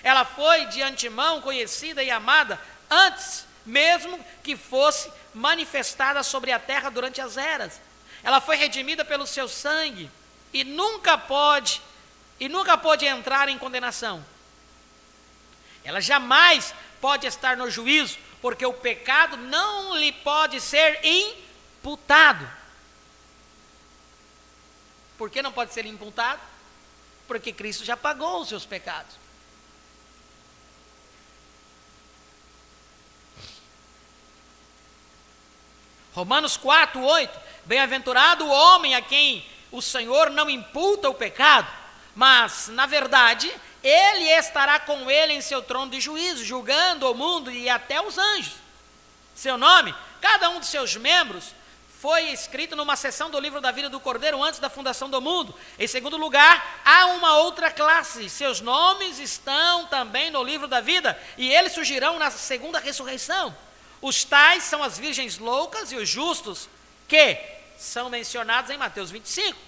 Ela foi de antemão conhecida e amada antes mesmo que fosse manifestada sobre a terra durante as eras. Ela foi redimida pelo seu sangue e nunca pôde entrar em condenação. Ela jamais pode estar no juízo, porque o pecado não lhe pode ser imputado. Por que não pode ser imputado? Porque Cristo já pagou os seus pecados. Romanos 4:8, bem-aventurado o homem a quem o Senhor não imputa o pecado, mas, na verdade, ele estará com ele em seu trono de juízo, julgando o mundo e até os anjos. Seu nome, cada um de seus membros, foi escrito numa seção do livro da vida do Cordeiro antes da fundação do mundo. Em segundo lugar, há uma outra classe, seus nomes estão também no livro da vida, e eles surgirão na segunda ressurreição. Os tais são as virgens loucas e os justos, que são mencionados em Mateus 25.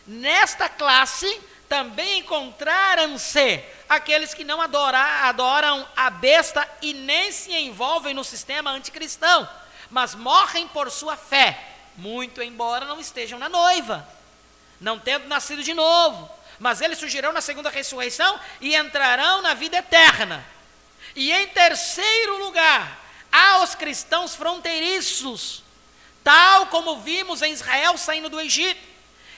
Nesta classe também encontraram-se aqueles que não adoram a besta e nem se envolvem no sistema anticristão, mas morrem por sua fé, muito embora não estejam na noiva, não tendo nascido de novo, mas eles surgirão na segunda ressurreição e entrarão na vida eterna. E em terceiro lugar, há os cristãos fronteiriços, tal como vimos em Israel saindo do Egito.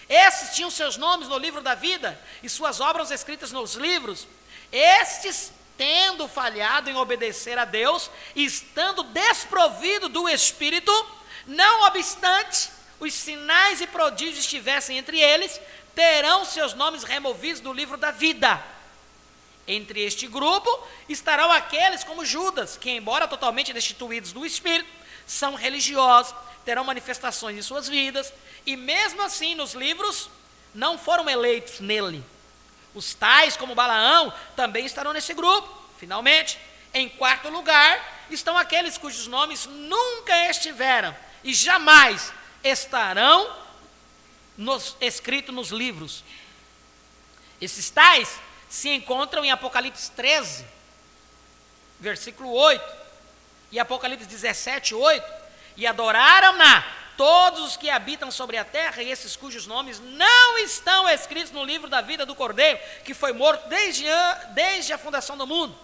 Esses tinham seus nomes no livro da vida e suas obras escritas nos livros. Estes, tendo falhado em obedecer a Deus, estando desprovido do Espírito, não obstante os sinais e prodígios estivessem entre eles, terão seus nomes removidos do livro da vida. Entre este grupo estarão aqueles como Judas, que, embora totalmente destituídos do Espírito, são religiosos, terão manifestações em suas vidas, e mesmo assim nos livros não foram eleitos nele. Os tais como Balaão também estarão nesse grupo. Finalmente, em quarto lugar, estão aqueles cujos nomes nunca estiveram e jamais estarão escritos nos livros. Esses tais se encontram em Apocalipse 13, versículo 8, e Apocalipse 17, 8, e adoraram-na todos os que habitam sobre a terra, e esses cujos nomes não estão escritos no livro da vida do Cordeiro, que foi morto desde a fundação do mundo.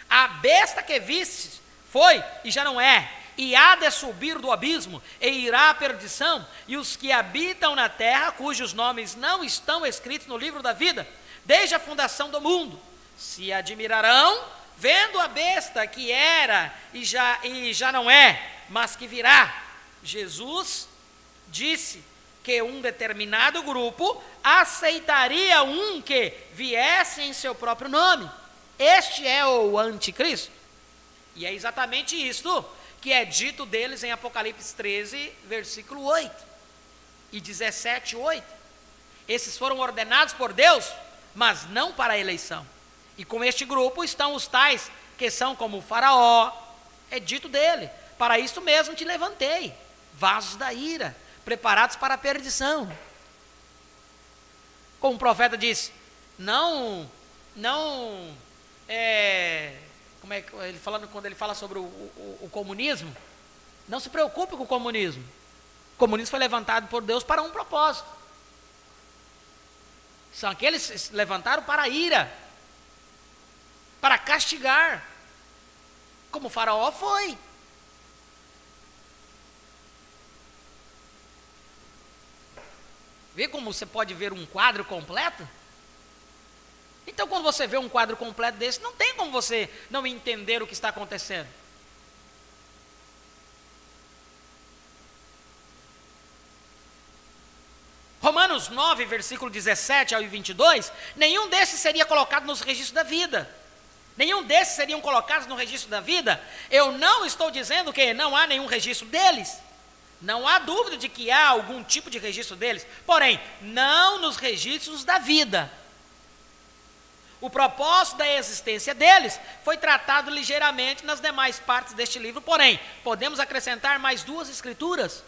A besta que vistes foi e já não é, e há de subir do abismo, e irá à perdição, e os que habitam na terra, cujos nomes não estão escritos no livro da vida, desde a fundação do mundo, se admirarão, vendo a besta que era e já não é, mas que virá. Jesus disse que um determinado grupo aceitaria um que viesse em seu próprio nome. Este é o anticristo. E é exatamente isto que é dito deles em Apocalipse 13, versículo 8 e 17, 8. Esses foram ordenados por Deus, mas não para a eleição. E com este grupo estão os tais que são como o faraó. É dito dele: para isso mesmo te levantei, vasos da ira, preparados para a perdição. Como o profeta disse, como é que ele falando, quando ele fala sobre o comunismo, não se preocupe com o comunismo. O comunismo foi levantado por Deus para um propósito. São aqueles que se levantaram para a ira, para castigar, como o faraó foi. Vê como você pode ver um quadro completo? Então, quando você vê um quadro completo desse, não tem como você não entender o que está acontecendo. Romanos 9, versículo 17 ao 22, nenhum desses seria colocado nos registros da vida. Nenhum desses seriam colocados no registro da vida. Eu não estou dizendo que não há nenhum registro deles. Não há dúvida de que há algum tipo de registro deles. Porém, não nos registros da vida. O propósito da existência deles foi tratado ligeiramente nas demais partes deste livro. Porém, podemos acrescentar mais duas escrituras.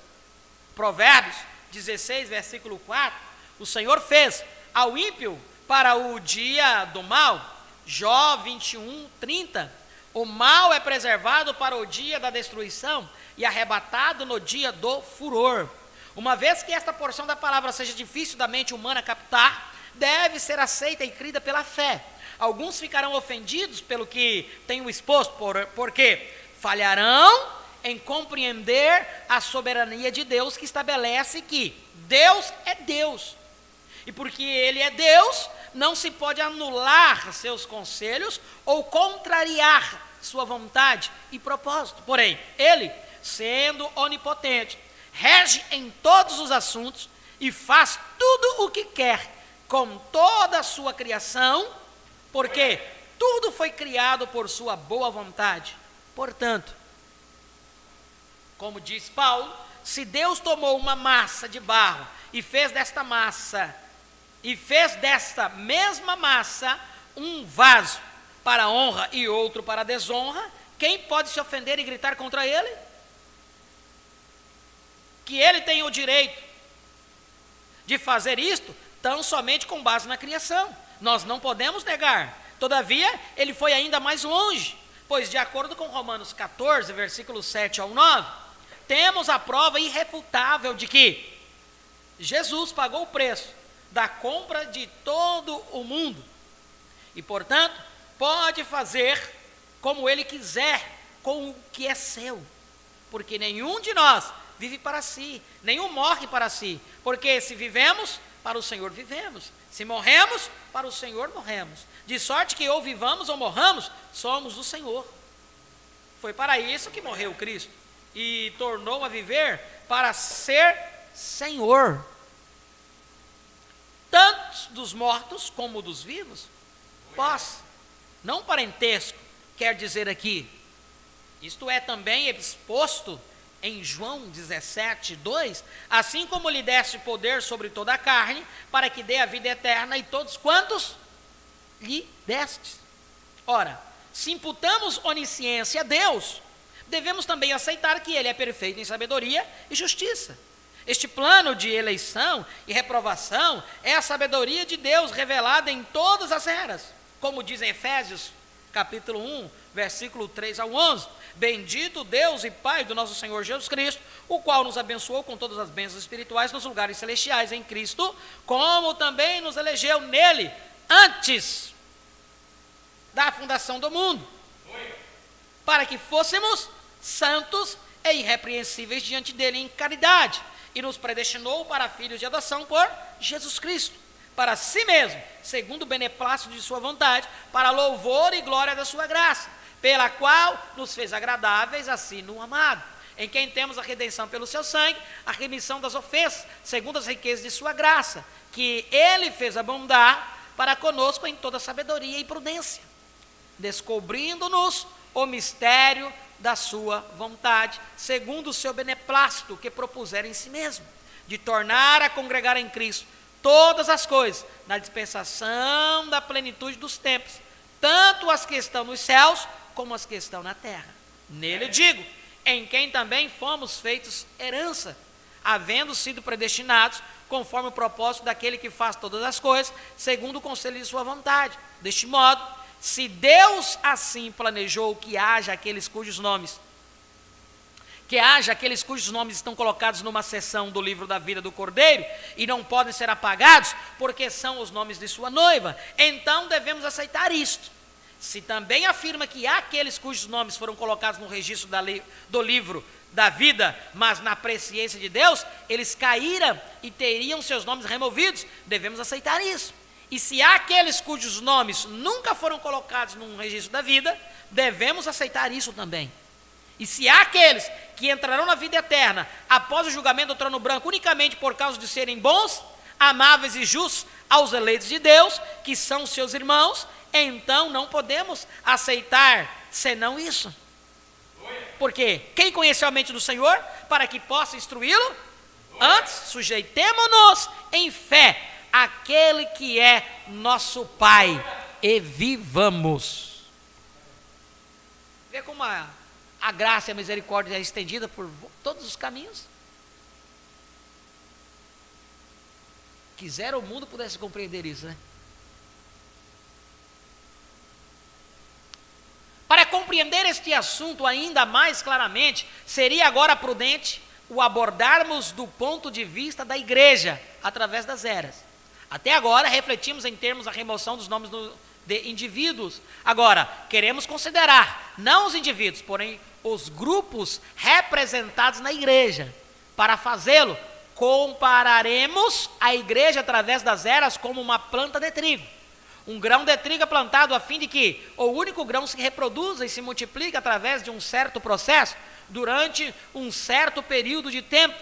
Provérbios 16, versículo 4. O Senhor fez ao ímpio para o dia do mal. Jó 21, 30. O mal é preservado para o dia da destruição e arrebatado no dia do furor. Uma vez que esta porção da palavra seja difícil da mente humana captar, deve ser aceita e crida pela fé. Alguns ficarão ofendidos pelo que tenho exposto, porque falharão em compreender a soberania de Deus, que estabelece que Deus é Deus. E porque Ele é Deus, não se pode anular seus conselhos ou contrariar sua vontade e propósito. Porém, Ele, sendo onipotente, rege em todos os assuntos e faz tudo o que quer com toda a sua criação, porque tudo foi criado por sua boa vontade. Portanto, como diz Paulo, se Deus tomou uma massa de barro e fez desta mesma massa um vaso para honra e outro para desonra, quem pode se ofender e gritar contra ele? Que ele tem o direito de fazer isto tão somente com base na criação. Nós não podemos negar. Todavia, ele foi ainda mais longe, pois de acordo com Romanos 14, versículos 7 ao 9, temos a prova irrefutável de que Jesus pagou o preço da compra de todo o mundo e, portanto, pode fazer como ele quiser com o que é seu, porque nenhum de nós vive para si, nenhum morre para si, porque se vivemos, para o Senhor vivemos, se morremos, para o Senhor morremos, de sorte que ou vivamos ou morramos, somos do Senhor. Foi para isso que morreu Cristo e tornou a viver para ser Senhor, tanto dos mortos como dos vivos. Pós, não parentesco, quer dizer aqui, isto é também exposto em João 17, 2, assim como lhe deste poder sobre toda a carne, para que dê a vida eterna, e todos quantos lhe destes. Ora, se imputamos onisciência a Deus, devemos também aceitar que ele é perfeito em sabedoria e justiça. Este plano de eleição e reprovação é a sabedoria de Deus revelada em todas as eras, como diz em Efésios capítulo 1, versículo 3 ao 11, bendito Deus e Pai do nosso Senhor Jesus Cristo, o qual nos abençoou com todas as bênçãos espirituais nos lugares celestiais em Cristo, como também nos elegeu nele antes da fundação do mundo, para que fôssemos santos e irrepreensíveis diante dele em caridade, e nos predestinou para filhos de adoção por Jesus Cristo, para si mesmo, segundo o beneplácito de sua vontade, para louvor e glória da sua graça, pela qual nos fez agradáveis assim no amado, em quem temos a redenção pelo seu sangue, a remissão das ofensas, segundo as riquezas de sua graça, que ele fez abundar para conosco em toda sabedoria e prudência, descobrindo-nos o mistério da sua vontade, segundo o seu beneplácito que propuser em si mesmo, de tornar a congregar em Cristo todas as coisas, na dispensação da plenitude dos tempos, tanto as que estão nos céus, como as que estão na terra. Nele digo, em quem também fomos feitos herança, havendo sido predestinados, conforme o propósito daquele que faz todas as coisas, segundo o conselho de sua vontade. Deste modo, se Deus assim planejou que haja aqueles cujos nomes estão colocados numa seção do livro da vida do Cordeiro e não podem ser apagados, porque são os nomes de sua noiva, então devemos aceitar isto. Se também afirma que há aqueles cujos nomes foram colocados no registro do livro da vida, mas na presciência de Deus, eles caíram e teriam seus nomes removidos, devemos aceitar isso. E se há aqueles cujos nomes nunca foram colocados num registro da vida, devemos aceitar isso também. E se há aqueles que entrarão na vida eterna após o julgamento do trono branco unicamente por causa de serem bons, amáveis e justos aos eleitos de Deus, que são seus irmãos, então não podemos aceitar senão isso. Porque quem conheceu a mente do Senhor para que possa instruí-lo? Antes, sujeitemo-nos em fé àquele que é nosso Pai, e vivamos. Vê como a graça e a misericórdia é estendida por todos os caminhos. Quisera o mundo pudesse compreender isso, né? Para compreender este assunto ainda mais claramente, seria agora prudente o abordarmos do ponto de vista da igreja, através das eras. Até agora, refletimos em termos da remoção dos nomes de indivíduos. Agora, queremos considerar, não os indivíduos, porém os grupos representados na igreja. Para fazê-lo, compararemos a igreja através das eras como uma planta de trigo. Um grão de trigo é plantado a fim de que o único grão se reproduza e se multiplique através de um certo processo, durante um certo período de tempo.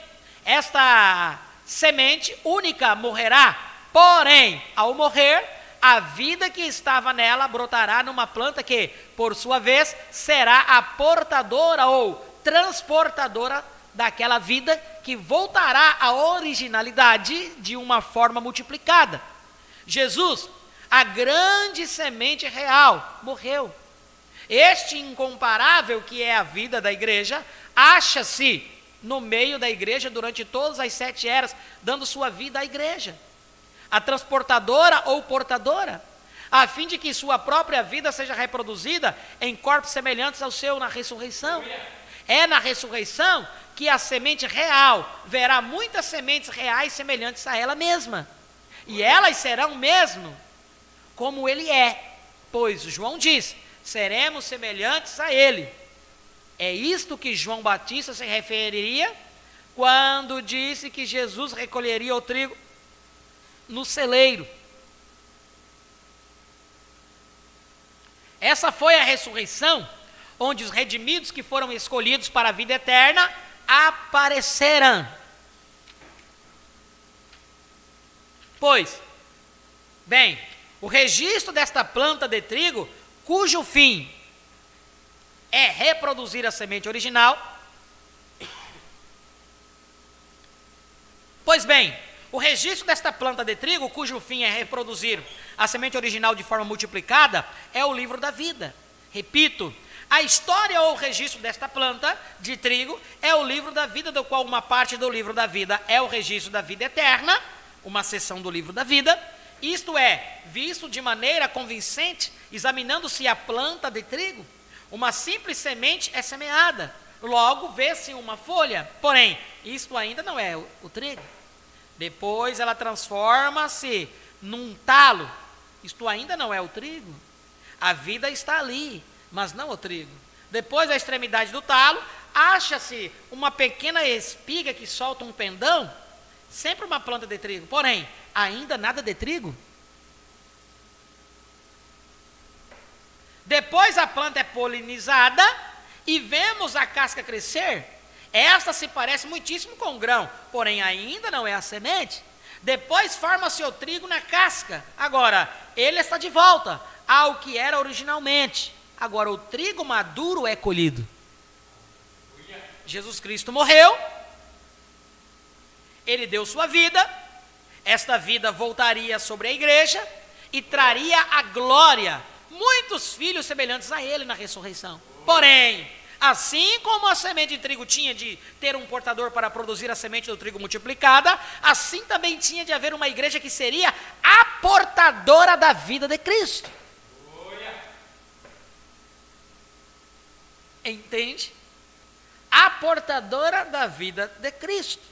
Esta semente única morrerá, porém, ao morrer, a vida que estava nela brotará numa planta que, por sua vez, será a portadora ou transportadora daquela vida que voltará à originalidade de uma forma multiplicada. Jesus, a grande semente real, morreu. Este incomparável que é a vida da igreja, acha-se no meio da igreja durante todas as 7 eras, dando sua vida à igreja, a transportadora ou portadora, a fim de que sua própria vida seja reproduzida em corpos semelhantes ao seu na ressurreição. É na ressurreição que a semente real verá muitas sementes reais semelhantes a ela mesma, e elas serão mesmo como ele é, pois João diz, seremos semelhantes a ele. É isto que João Batista se referiria quando disse que Jesus recolheria o trigo no celeiro. Essa foi a ressurreição, onde os redimidos que foram escolhidos para a vida eterna aparecerão. Pois, bem, o registro desta planta de trigo, cujo fim é reproduzir a semente original, Pois bem, o registro desta planta de trigo, cujo fim é reproduzir a semente original de forma multiplicada, é o livro da vida. Repito, a história ou o registro desta planta de trigo é o livro da vida, do qual uma parte do livro da vida é o registro da vida eterna, uma seção do livro da vida. Isto é, visto de maneira convincente, examinando-se a planta de trigo, uma simples semente é semeada, logo vê-se uma folha, porém, isto ainda não é o trigo. Depois ela transforma-se num talo, isto ainda não é o trigo. A vida está ali, mas não o trigo. Depois da extremidade do talo, acha-se uma pequena espiga que solta um pendão, sempre uma planta de trigo, porém, ainda nada de trigo. Depois a planta é polinizada e vemos a casca crescer. Esta se parece muitíssimo com o grão, porém ainda não é a semente. Depois forma-se o trigo na casca. Agora, ele está de volta ao que era originalmente. Agora, o trigo maduro é colhido. Jesus Cristo morreu, ele deu sua vida, esta vida voltaria sobre a igreja e traria a glória, muitos filhos semelhantes a ele na ressurreição. Porém, assim como a semente de trigo tinha de ter um portador para produzir a semente do trigo multiplicada, assim também tinha de haver uma igreja que seria a portadora da vida de Cristo. Entende? A portadora da vida de Cristo.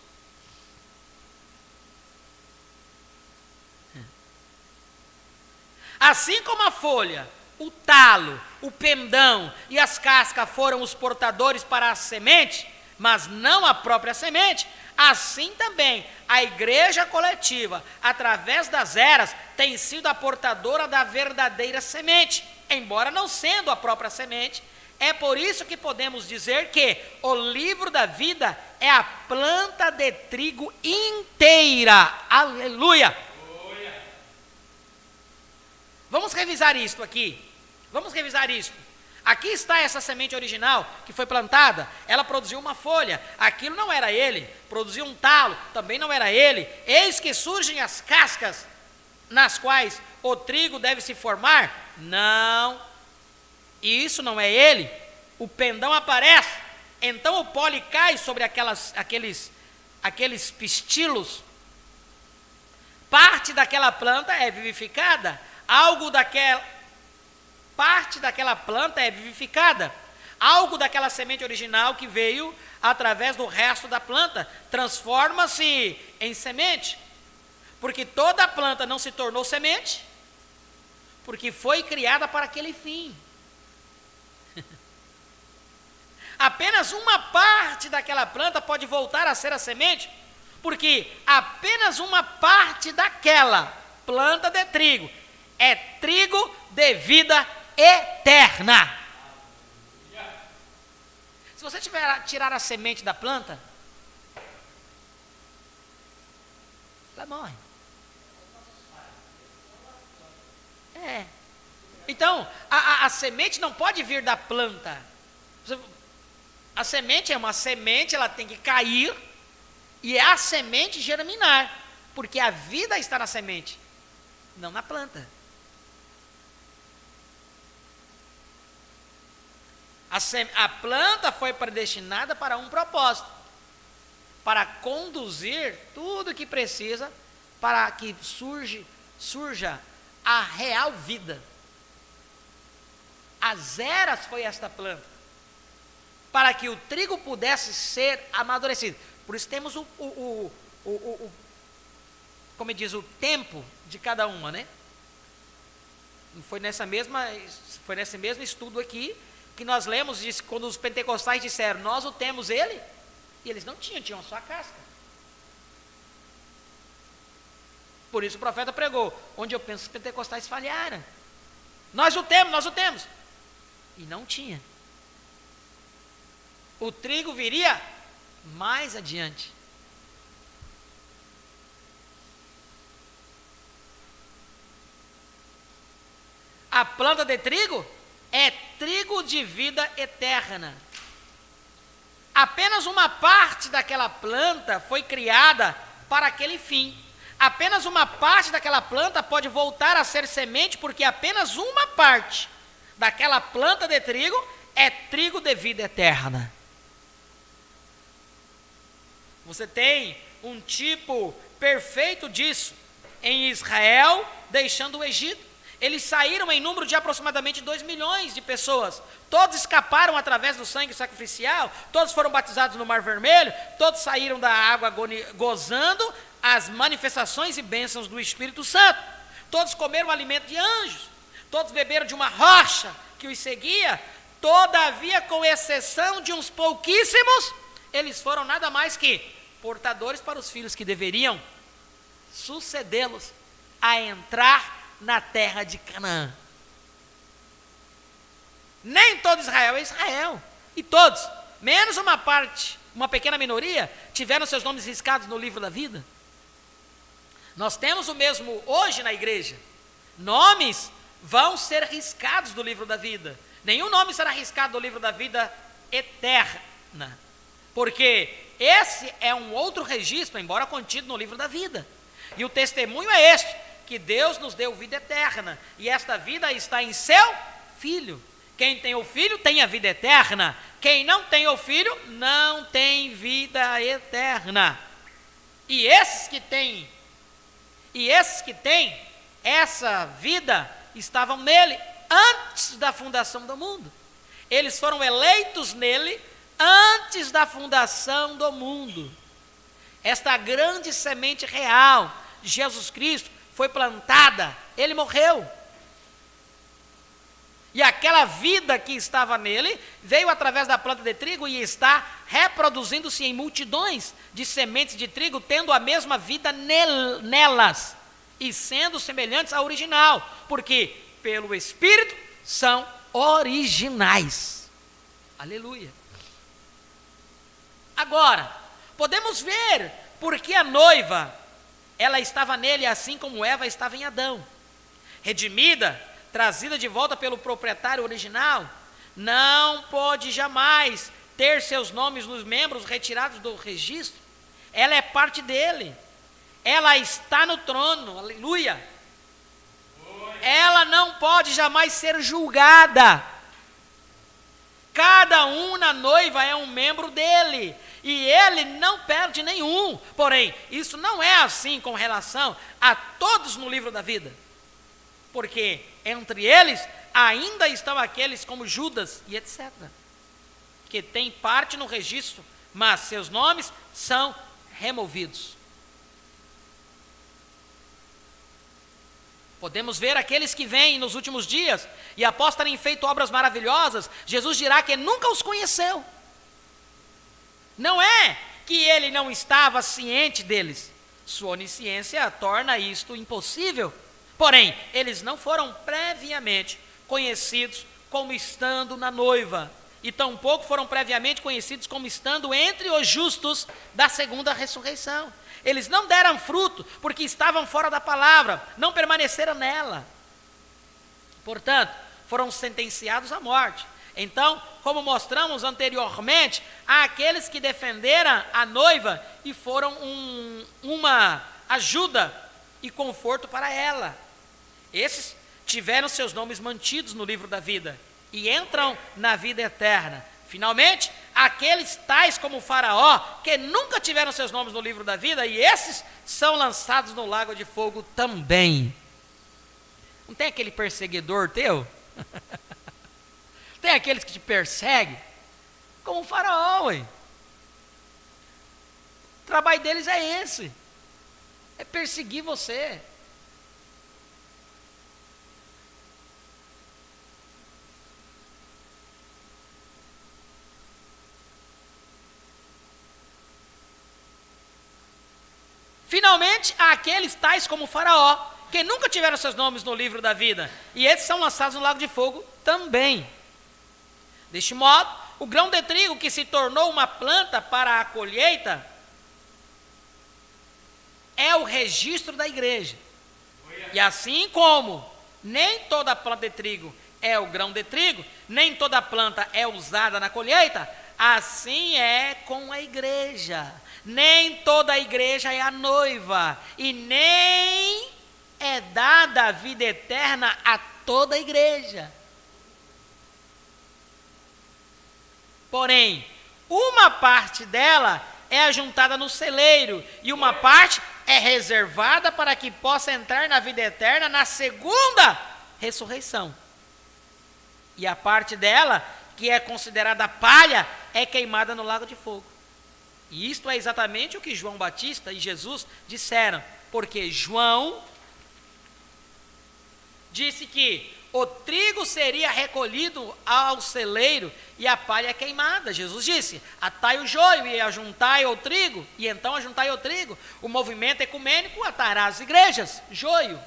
Assim como a folha, o talo, o pendão e as cascas foram os portadores para a semente, mas não a própria semente, assim também a igreja coletiva, através das eras, tem sido a portadora da verdadeira semente, embora não sendo a própria semente. É por isso que podemos dizer que o livro da vida é a planta de trigo inteira. Aleluia! Vamos revisar isto aqui. Vamos revisar isto. Aqui está essa semente original que foi plantada. Ela produziu uma folha. Aquilo não era ele. Produziu um talo. Também não era ele. Eis que surgem as cascas nas quais o trigo deve se formar. Não. E isso não é ele. O pendão aparece. Então o pólen cai sobre aqueles pistilos. Parte daquela planta é vivificada. Parte daquela planta é vivificada. Algo daquela semente original que veio através do resto da planta transforma-se em semente. Porque toda a planta não se tornou semente, porque foi criada para aquele fim. Apenas uma parte daquela planta pode voltar a ser a semente, porque apenas uma parte daquela planta de trigo é trigo de vida eterna. Se você tirar a semente da planta, ela morre. Então, a semente não pode vir da planta. A semente é uma semente, ela tem que cair e a semente germinar, porque a vida está na semente, não na planta. A planta foi predestinada para um propósito, para conduzir tudo que precisa para que surja a real vida. As eras foi esta planta, para que o trigo pudesse ser amadurecido. Por isso temos como diz, o tempo de cada uma, né? Foi nesse mesmo estudo aqui que nós lemos, quando os pentecostais disseram, nós o temos ele, e eles não tinham só a casca. Por isso o profeta pregou, onde eu penso que os pentecostais falharam. Nós o temos. E não tinha. O trigo viria mais adiante. A planta de trigo é trigo de vida eterna. Apenas uma parte daquela planta foi criada para aquele fim. Apenas uma parte daquela planta pode voltar a ser semente, porque apenas uma parte daquela planta de trigo é trigo de vida eterna. Você tem um tipo perfeito disso em Israel, deixando o Egito. Eles saíram em número de aproximadamente 2 milhões de pessoas. Todos escaparam através do sangue sacrificial, todos foram batizados no Mar Vermelho, todos saíram da água gozando as manifestações e bênçãos do Espírito Santo. Todos comeram alimento de anjos, todos beberam de uma rocha que os seguia. Todavia, com exceção de uns pouquíssimos, eles foram nada mais que portadores para os filhos que deveriam sucedê-los a entrar na terra de Canaã. Nem todo Israel é Israel, e todos, menos uma parte, uma pequena minoria, tiveram seus nomes riscados no livro da vida. Nós temos o mesmo hoje na igreja. Nomes vão ser riscados do livro da vida. Nenhum nome será riscado do livro da vida eterna, porque esse é um outro registro, embora contido no livro da vida. E o testemunho é este, que Deus nos deu vida eterna, e esta vida está em seu Filho. Quem tem o Filho tem a vida eterna. Quem não tem o Filho não tem vida eterna. E esses que têm essa vida estavam nele antes da fundação do mundo. Eles foram eleitos nele antes da fundação do mundo. Esta grande semente real de Jesus Cristo foi plantada, ele morreu. E aquela vida que estava nele veio através da planta de trigo e está reproduzindo-se em multidões de sementes de trigo, tendo a mesma vida nelas e sendo semelhantes ao original, porque pelo Espírito são originais. Aleluia. Agora, podemos ver porque a noiva, ela estava nele assim como Eva estava em Adão. Redimida, trazida de volta pelo proprietário original, não pode jamais ter seus nomes nos membros retirados do registro. Ela é parte dele. Ela está no trono, aleluia. Ela não pode jamais ser julgada. Cada um na noiva é um membro dele, e ele não perde nenhum. Porém, isso não é assim com relação a todos no livro da vida, porque entre eles ainda estão aqueles como Judas e etc., que têm parte no registro, mas seus nomes são removidos. Podemos ver aqueles que vêm nos últimos dias e após terem feito obras maravilhosas, Jesus dirá que nunca os conheceu. Não é que ele não estava ciente deles, sua onisciência torna isto impossível. Porém, eles não foram previamente conhecidos como estando na noiva, e tampouco foram previamente conhecidos como estando entre os justos da segunda ressurreição. Eles não deram fruto porque estavam fora da palavra, não permaneceram nela. Portanto, foram sentenciados à morte. Então, como mostramos anteriormente, há aqueles que defenderam a noiva e foram uma ajuda e conforto para ela. Esses tiveram seus nomes mantidos no livro da vida e entram na vida eterna. Finalmente, aqueles tais como o Faraó, que nunca tiveram seus nomes no livro da vida, e esses são lançados no lago de fogo também. Não tem aquele perseguidor teu? Tem aqueles que te perseguem? Como o Faraó, ué. O trabalho deles é esse, é perseguir você. Finalmente, há aqueles tais como o Faraó, que nunca tiveram seus nomes no livro da vida, e esses são lançados no lago de fogo também. Deste modo, o grão de trigo que se tornou uma planta para a colheita é o registro da igreja. E assim como nem toda planta de trigo é o grão de trigo, nem toda planta é usada na colheita, assim é com a igreja. Nem toda a igreja é a noiva, e nem é dada a vida eterna a toda a igreja. Porém, uma parte dela é ajuntada no celeiro, e uma parte é reservada para que possa entrar na vida eterna na segunda ressurreição. E a parte dela, que é considerada palha, é queimada no lago de fogo. E isto é exatamente o que João Batista e Jesus disseram, porque João disse que o trigo seria recolhido ao celeiro e a palha queimada. Jesus disse: atai o joio e ajuntai o trigo, e então ajuntai o trigo. O movimento ecumênico atará as igrejas, joio,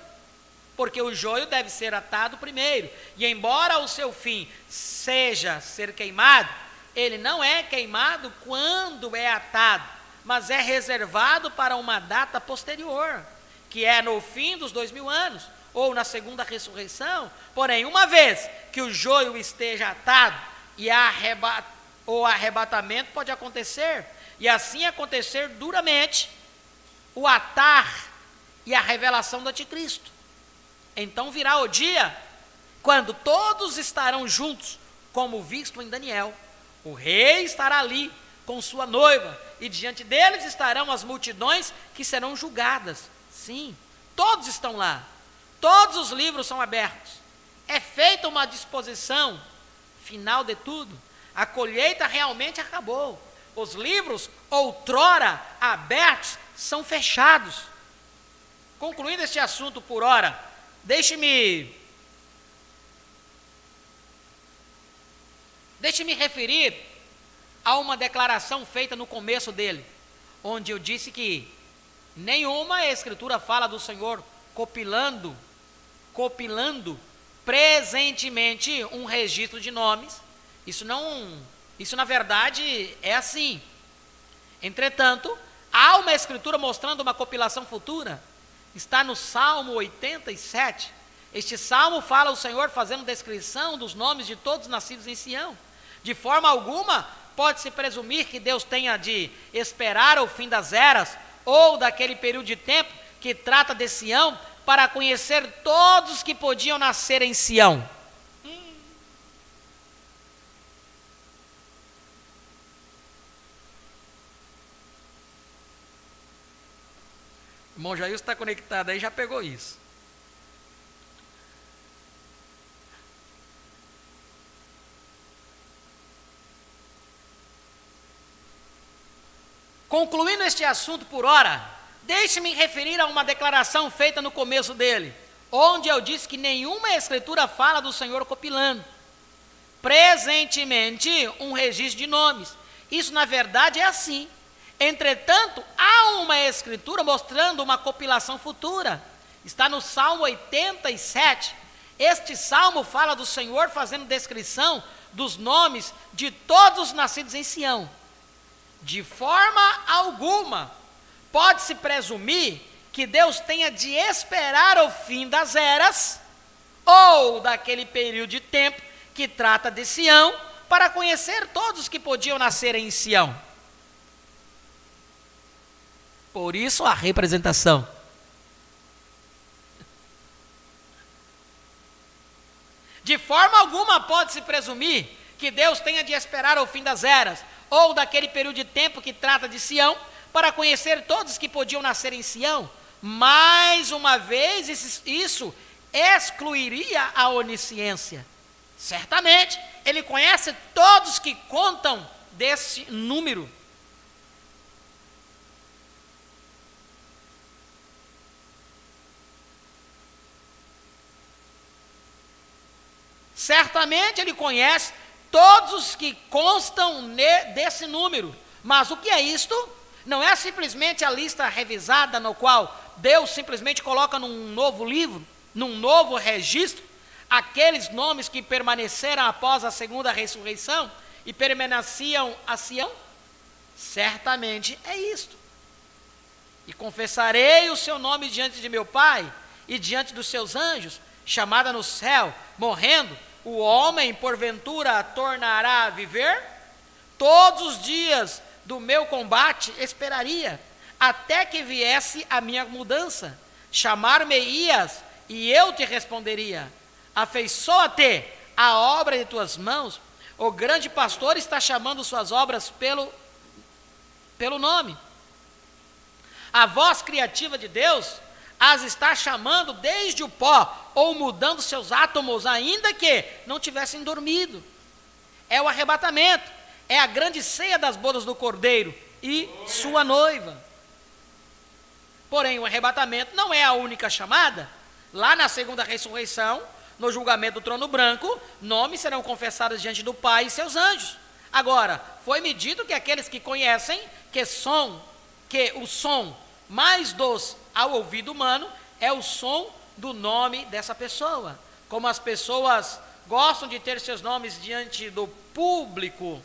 porque o joio deve ser atado primeiro, e embora o seu fim seja ser queimado, ele não é queimado quando é atado, mas é reservado para uma data posterior, que é no fim dos 2000 anos, ou na segunda ressurreição. Porém, uma vez que o joio esteja atado, e o arrebatamento pode acontecer, e assim acontecer duramente o atar e a revelação do anticristo. Então virá o dia quando todos estarão juntos, como visto em Daniel. O rei estará ali com sua noiva, e diante deles estarão as multidões que serão julgadas. Sim, todos estão lá. Todos os livros são abertos. É feita uma disposição final de tudo. A colheita realmente acabou. Os livros, outrora abertos, são fechados. Concluindo este assunto por hora, deixe-me referir a uma declaração feita no começo dele, onde eu disse que nenhuma escritura fala do Senhor copilando presentemente um registro de nomes. Isso na verdade é assim. Entretanto, há uma escritura mostrando uma compilação futura. Está no Salmo 87. Este salmo fala o Senhor fazendo descrição dos nomes de todos nascidos em Sião. De forma alguma pode-se presumir que Deus tenha de esperar o fim das eras, ou daquele período de tempo que trata de Sião, para conhecer todos que podiam nascer em Sião. O irmão Jair está conectado aí, já pegou isso. Concluindo este assunto por hora, deixe-me referir a uma declaração feita no começo dele, onde eu disse que nenhuma escritura fala do Senhor copilando presentemente um registro de nomes. Isso na verdade é assim. Entretanto, há uma escritura mostrando uma compilação futura. Está no Salmo 87. Este salmo fala do Senhor fazendo descrição dos nomes de todos os nascidos em Sião. De forma alguma pode-se presumir que Deus tenha de esperar o fim das eras, ou daquele período de tempo que trata de Sião, para conhecer todos que podiam nascer em Sião. Por isso a representação. De forma alguma pode-se presumir que Deus tenha de esperar o fim das eras, ou daquele período de tempo que trata de Sião, para conhecer todos que podiam nascer em Sião. Mais uma vez, isso excluiria a onisciência. Certamente, ele conhece todos que contam desse número. Certamente ele conhece todos os que constam desse número. Mas o que é isto? Não é simplesmente a lista revisada no qual Deus simplesmente coloca num novo livro, num novo registro, aqueles nomes que permaneceram após a segunda ressurreição e permaneciam a Sião? Certamente é isto. E confessarei o seu nome diante de meu Pai e diante dos seus anjos, chamada no céu, morrendo, o homem porventura tornará a viver? todos os dias do meu combate esperaria, até que viesse a minha mudança. Chamar-me-ias e eu te responderia. Afeiçoa-te a obra de tuas mãos. O grande pastor está chamando suas obras pelo nome. A voz criativa de Deus as está chamando desde o pó, ou mudando seus átomos, ainda que não tivessem dormido. É o arrebatamento, é a grande ceia das bodas do Cordeiro e sua noiva. Porém, o arrebatamento não é a única chamada. Lá na segunda ressurreição, no julgamento do trono branco, nomes serão confessados diante do Pai e seus anjos. Agora, foi-me dito que aqueles que conhecem que o som mais doce ao ouvido humano é o som do nome dessa pessoa. Como as pessoas gostam de ter seus nomes diante do público,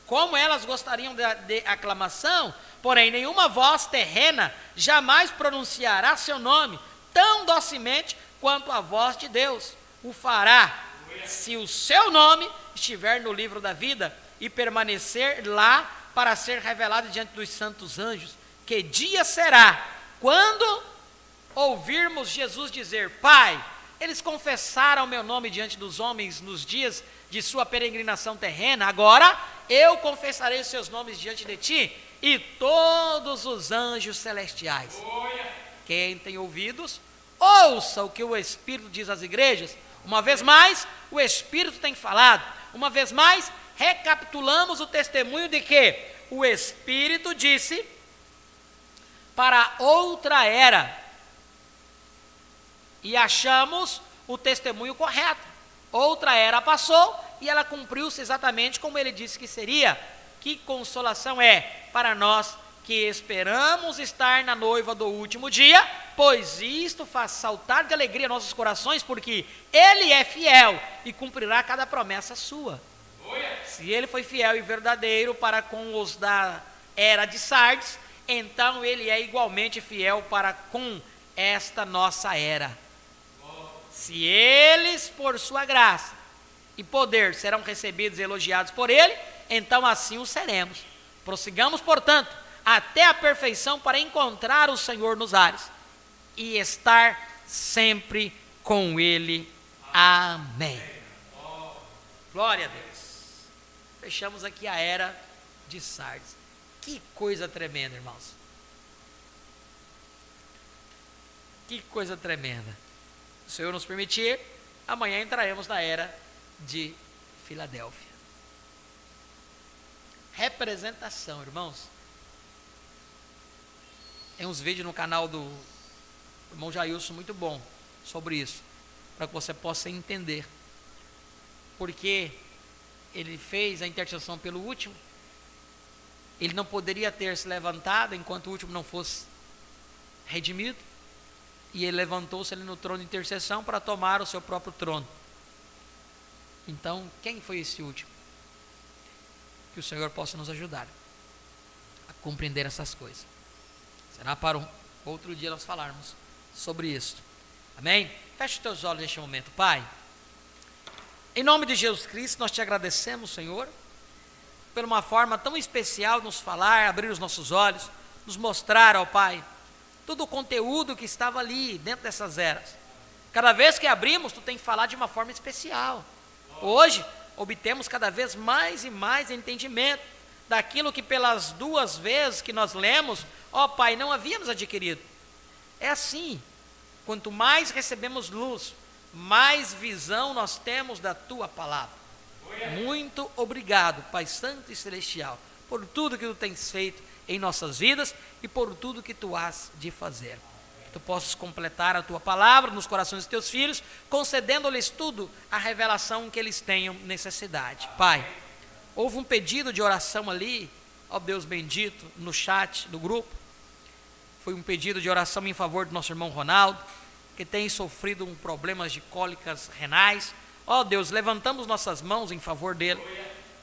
como elas gostariam de aclamação, porém nenhuma voz terrena jamais pronunciará seu nome tão docemente quanto a voz de Deus o fará, se o seu nome estiver no livro da vida e permanecer lá para ser revelado diante dos santos anjos. Que dia será quando ouvirmos Jesus dizer: Pai, eles confessaram meu nome diante dos homens nos dias de sua peregrinação terrena, agora eu confessarei os seus nomes diante de ti e todos os anjos celestiais. Quem tem ouvidos, ouça o que o Espírito diz às igrejas. Uma vez mais, o Espírito tem falado. Uma vez mais, recapitulamos o testemunho de que o Espírito disse para outra era. E achamos o testemunho correto. Outra era passou e ela cumpriu-se exatamente como ele disse que seria. Que consolação é para nós que esperamos estar na noiva do último dia, pois isto faz saltar de alegria nossos corações, porque Ele é fiel e cumprirá cada promessa sua. Se Ele foi fiel e verdadeiro para com os da era de Sardes, então Ele é igualmente fiel para com esta nossa era. Se eles, por sua graça e poder, serão recebidos e elogiados por Ele, então assim o seremos. Prossigamos, portanto, até a perfeição para encontrar o Senhor nos ares e estar sempre com Ele. Amém. Glória a Deus. Fechamos aqui a era de Sardes. Que coisa tremenda, irmãos. Que coisa tremenda. Se o Senhor nos permitir, amanhã entraremos na era de Filadélfia. Representação, irmãos. Tem uns vídeos no canal do irmão Jailson muito bom sobre isso, para que você possa entender. Porque ele fez a intercessão pelo último, ele não poderia ter se levantado enquanto o último não fosse redimido, e ele levantou-se ali no trono de intercessão para tomar o seu próprio trono. Então, quem foi esse último? Que o Senhor possa nos ajudar a compreender essas coisas. Será para um outro dia nós falarmos sobre isso. Amém? Feche os teus olhos neste momento, Pai. Em nome de Jesus Cristo, nós te agradecemos, Senhor, por uma forma tão especial de nos falar, abrir os nossos olhos, nos mostrar, ó Pai, todo o conteúdo que estava ali dentro dessas eras. Cada vez que abrimos, tu tem que falar de uma forma especial. Hoje, obtemos cada vez mais e mais entendimento daquilo que pelas duas vezes que nós lemos, ó Pai, não havíamos adquirido. É assim, quanto mais recebemos luz, mais visão nós temos da Tua palavra. Muito obrigado, Pai Santo e Celestial, por tudo que Tu tens feito em nossas vidas e por tudo que Tu has de fazer. Que Tu possas completar a Tua palavra nos corações dos Teus filhos, concedendo-lhes tudo a revelação que eles tenham necessidade. Pai, houve um pedido de oração ali, ó Deus bendito, no chat do grupo. Foi um pedido de oração em favor do nosso irmão Ronaldo, que tem sofrido problemas de cólicas renais. Ó Deus, levantamos nossas mãos em favor dele.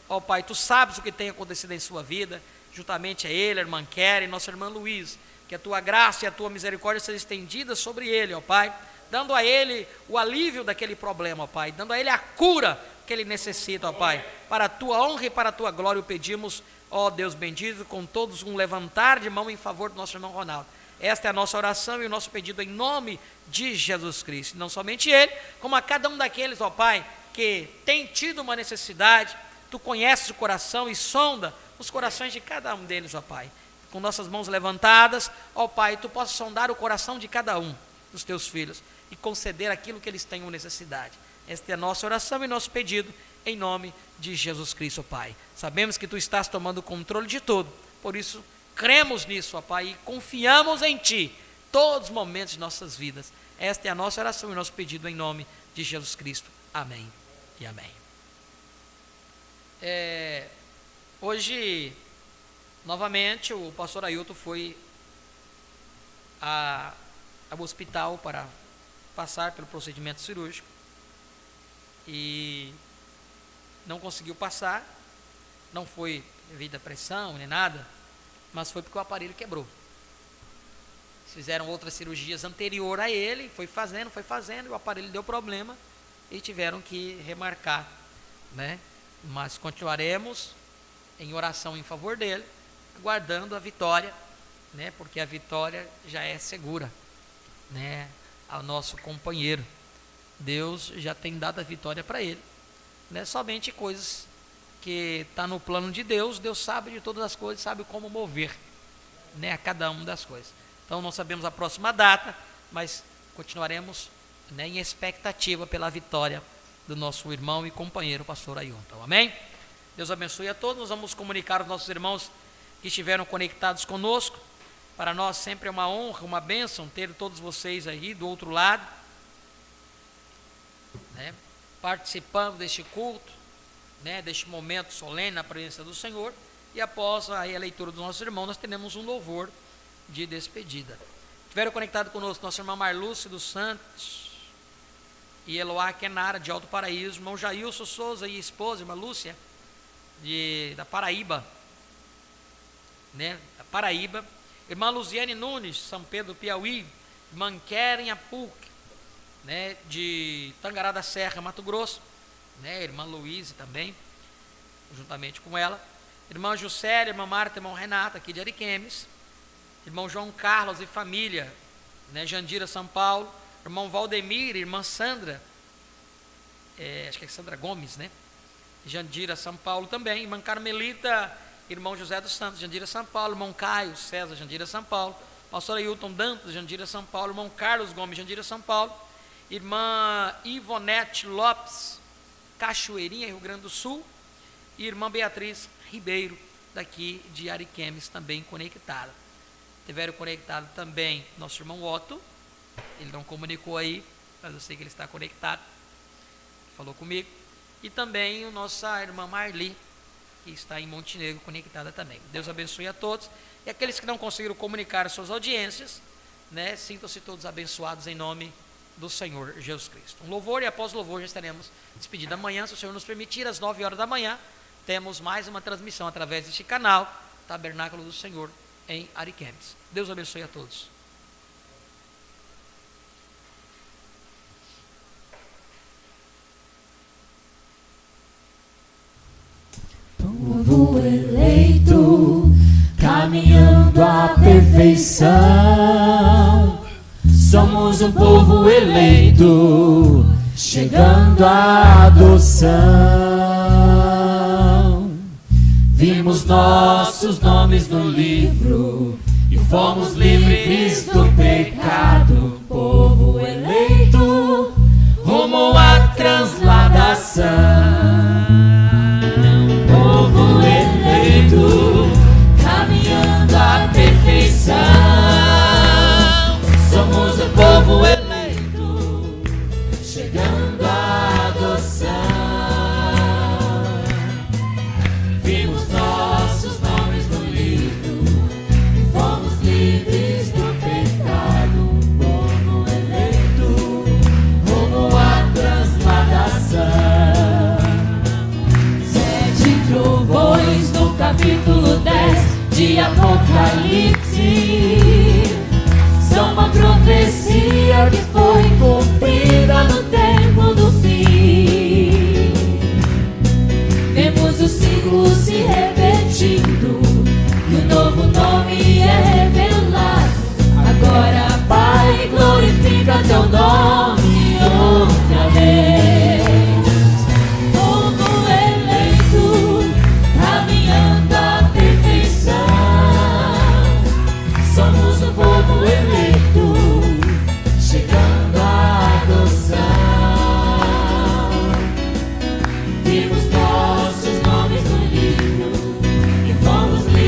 Ó Pai, Tu sabes o que tem acontecido em sua vida, juntamente a ele, a irmã Kelly, nossa irmã Luiz. Que a Tua graça e a Tua misericórdia sejam estendidas sobre ele, ó Pai, dando a ele o alívio daquele problema, ó Pai, dando a ele a cura que ele necessita, ó Pai. Para a tua honra e para a tua glória o pedimos, ó Deus bendito, com todos um levantar de mão em favor do nosso irmão Ronaldo. Esta é a nossa oração e o nosso pedido em nome de Jesus Cristo. Não somente ele, como a cada um daqueles, ó Pai, que tem tido uma necessidade. Tu conheces o coração e sonda os corações de cada um deles, ó Pai. Com nossas mãos levantadas, ó Pai, Tu possas sondar o coração de cada um dos Teus filhos e conceder aquilo que eles tenham necessidade. Esta é a nossa oração e nosso pedido em nome de Jesus Cristo, ó Pai. Sabemos que Tu estás tomando o controle de tudo, por isso cremos nisso, ó Pai, e confiamos em Ti todos os momentos de nossas vidas. Esta é a nossa oração e nosso pedido em nome de Jesus Cristo. Amém e amém. Hoje, novamente, o pastor Ailton foi ao hospital para passar pelo procedimento cirúrgico e não conseguiu passar. Não foi devido à pressão nem nada, mas foi porque o aparelho quebrou. Fizeram outras cirurgias anterior a ele, foi fazendo, e o aparelho deu problema e tiveram que remarcar, né? Mas continuaremos em oração em favor dele, aguardando a vitória, né? Porque a vitória já é segura, né? Ao nosso companheiro, Deus já tem dado a vitória para ele, né? Somente coisas que está no plano de Deus, Deus sabe de todas as coisas, sabe como mover, né? A cada uma das coisas. Então não sabemos a próxima data, mas continuaremos, né, em expectativa pela vitória do nosso irmão e companheiro pastor Ailton. Amém? Deus abençoe a todos. Nós vamos comunicar aos nossos irmãos que estiveram conectados conosco. Para nós sempre é uma honra, uma bênção ter todos vocês aí do outro lado, né, participando deste culto, né, deste momento solene na presença do Senhor. E após a leitura dos nossos irmãos, nós teremos um louvor de despedida. Tiveram conectado conosco nossa irmã Marlúcia dos Santos e Eloá Kenara de Alto Paraíso, irmão Jailson Souza e esposa, irmã Lúcia da Paraíba, né, da Paraíba, irmã Luziane Nunes, São Pedro Piauí, irmã Keren Apuc, né, de Tangará da Serra, Mato Grosso, né, irmã Luísa também, juntamente com ela, irmã Juscelia, irmã Marta, irmão Renato, aqui de Ariquemes, irmão João Carlos e família, né, Jandira, São Paulo, irmão Valdemir, irmã Sandra, acho que é Sandra Gomes, né, Jandira, São Paulo também, irmã Carmelita, irmão José dos Santos, Jandira, São Paulo, irmão Caio César, Jandira, São Paulo, pastor Ailton Dantas, Jandira, São Paulo, irmão Carlos Gomes, Jandira, São Paulo, irmã Ivonete Lopes, Cachoeirinha, Rio Grande do Sul, e irmã Beatriz Ribeiro, daqui de Ariquemes, também conectada. Tiveram conectado também nosso irmão Otto, ele não comunicou aí, mas eu sei que ele está conectado, falou comigo, e também a nossa irmã Marli, que está em Montenegro, conectada também. Deus abençoe a todos, e aqueles que não conseguiram comunicar suas audiências, né, sintam-se todos abençoados em nome do Senhor Jesus Cristo. Um louvor, e após o louvor já estaremos despedidos. Amanhã, se o Senhor nos permitir, às 9 horas da manhã, temos mais uma transmissão através deste canal, Tabernáculo do Senhor, em Ariquemes. Deus abençoe a todos. Povo eleito, caminhando à perfeição. Somos um povo eleito, chegando à adoção. Vimos nossos nomes no livro e fomos livres do pecado. Povo eleito, rumo à transladação. Povo eleito, caminhando à perfeição. Somos o povo eleito, chegando à adoção. Vimos nossos nomes no livro e fomos livres do pecado. Povo eleito, rumo à transladação. Sete trovões no capítulo 10 de Apocalipse são uma profecia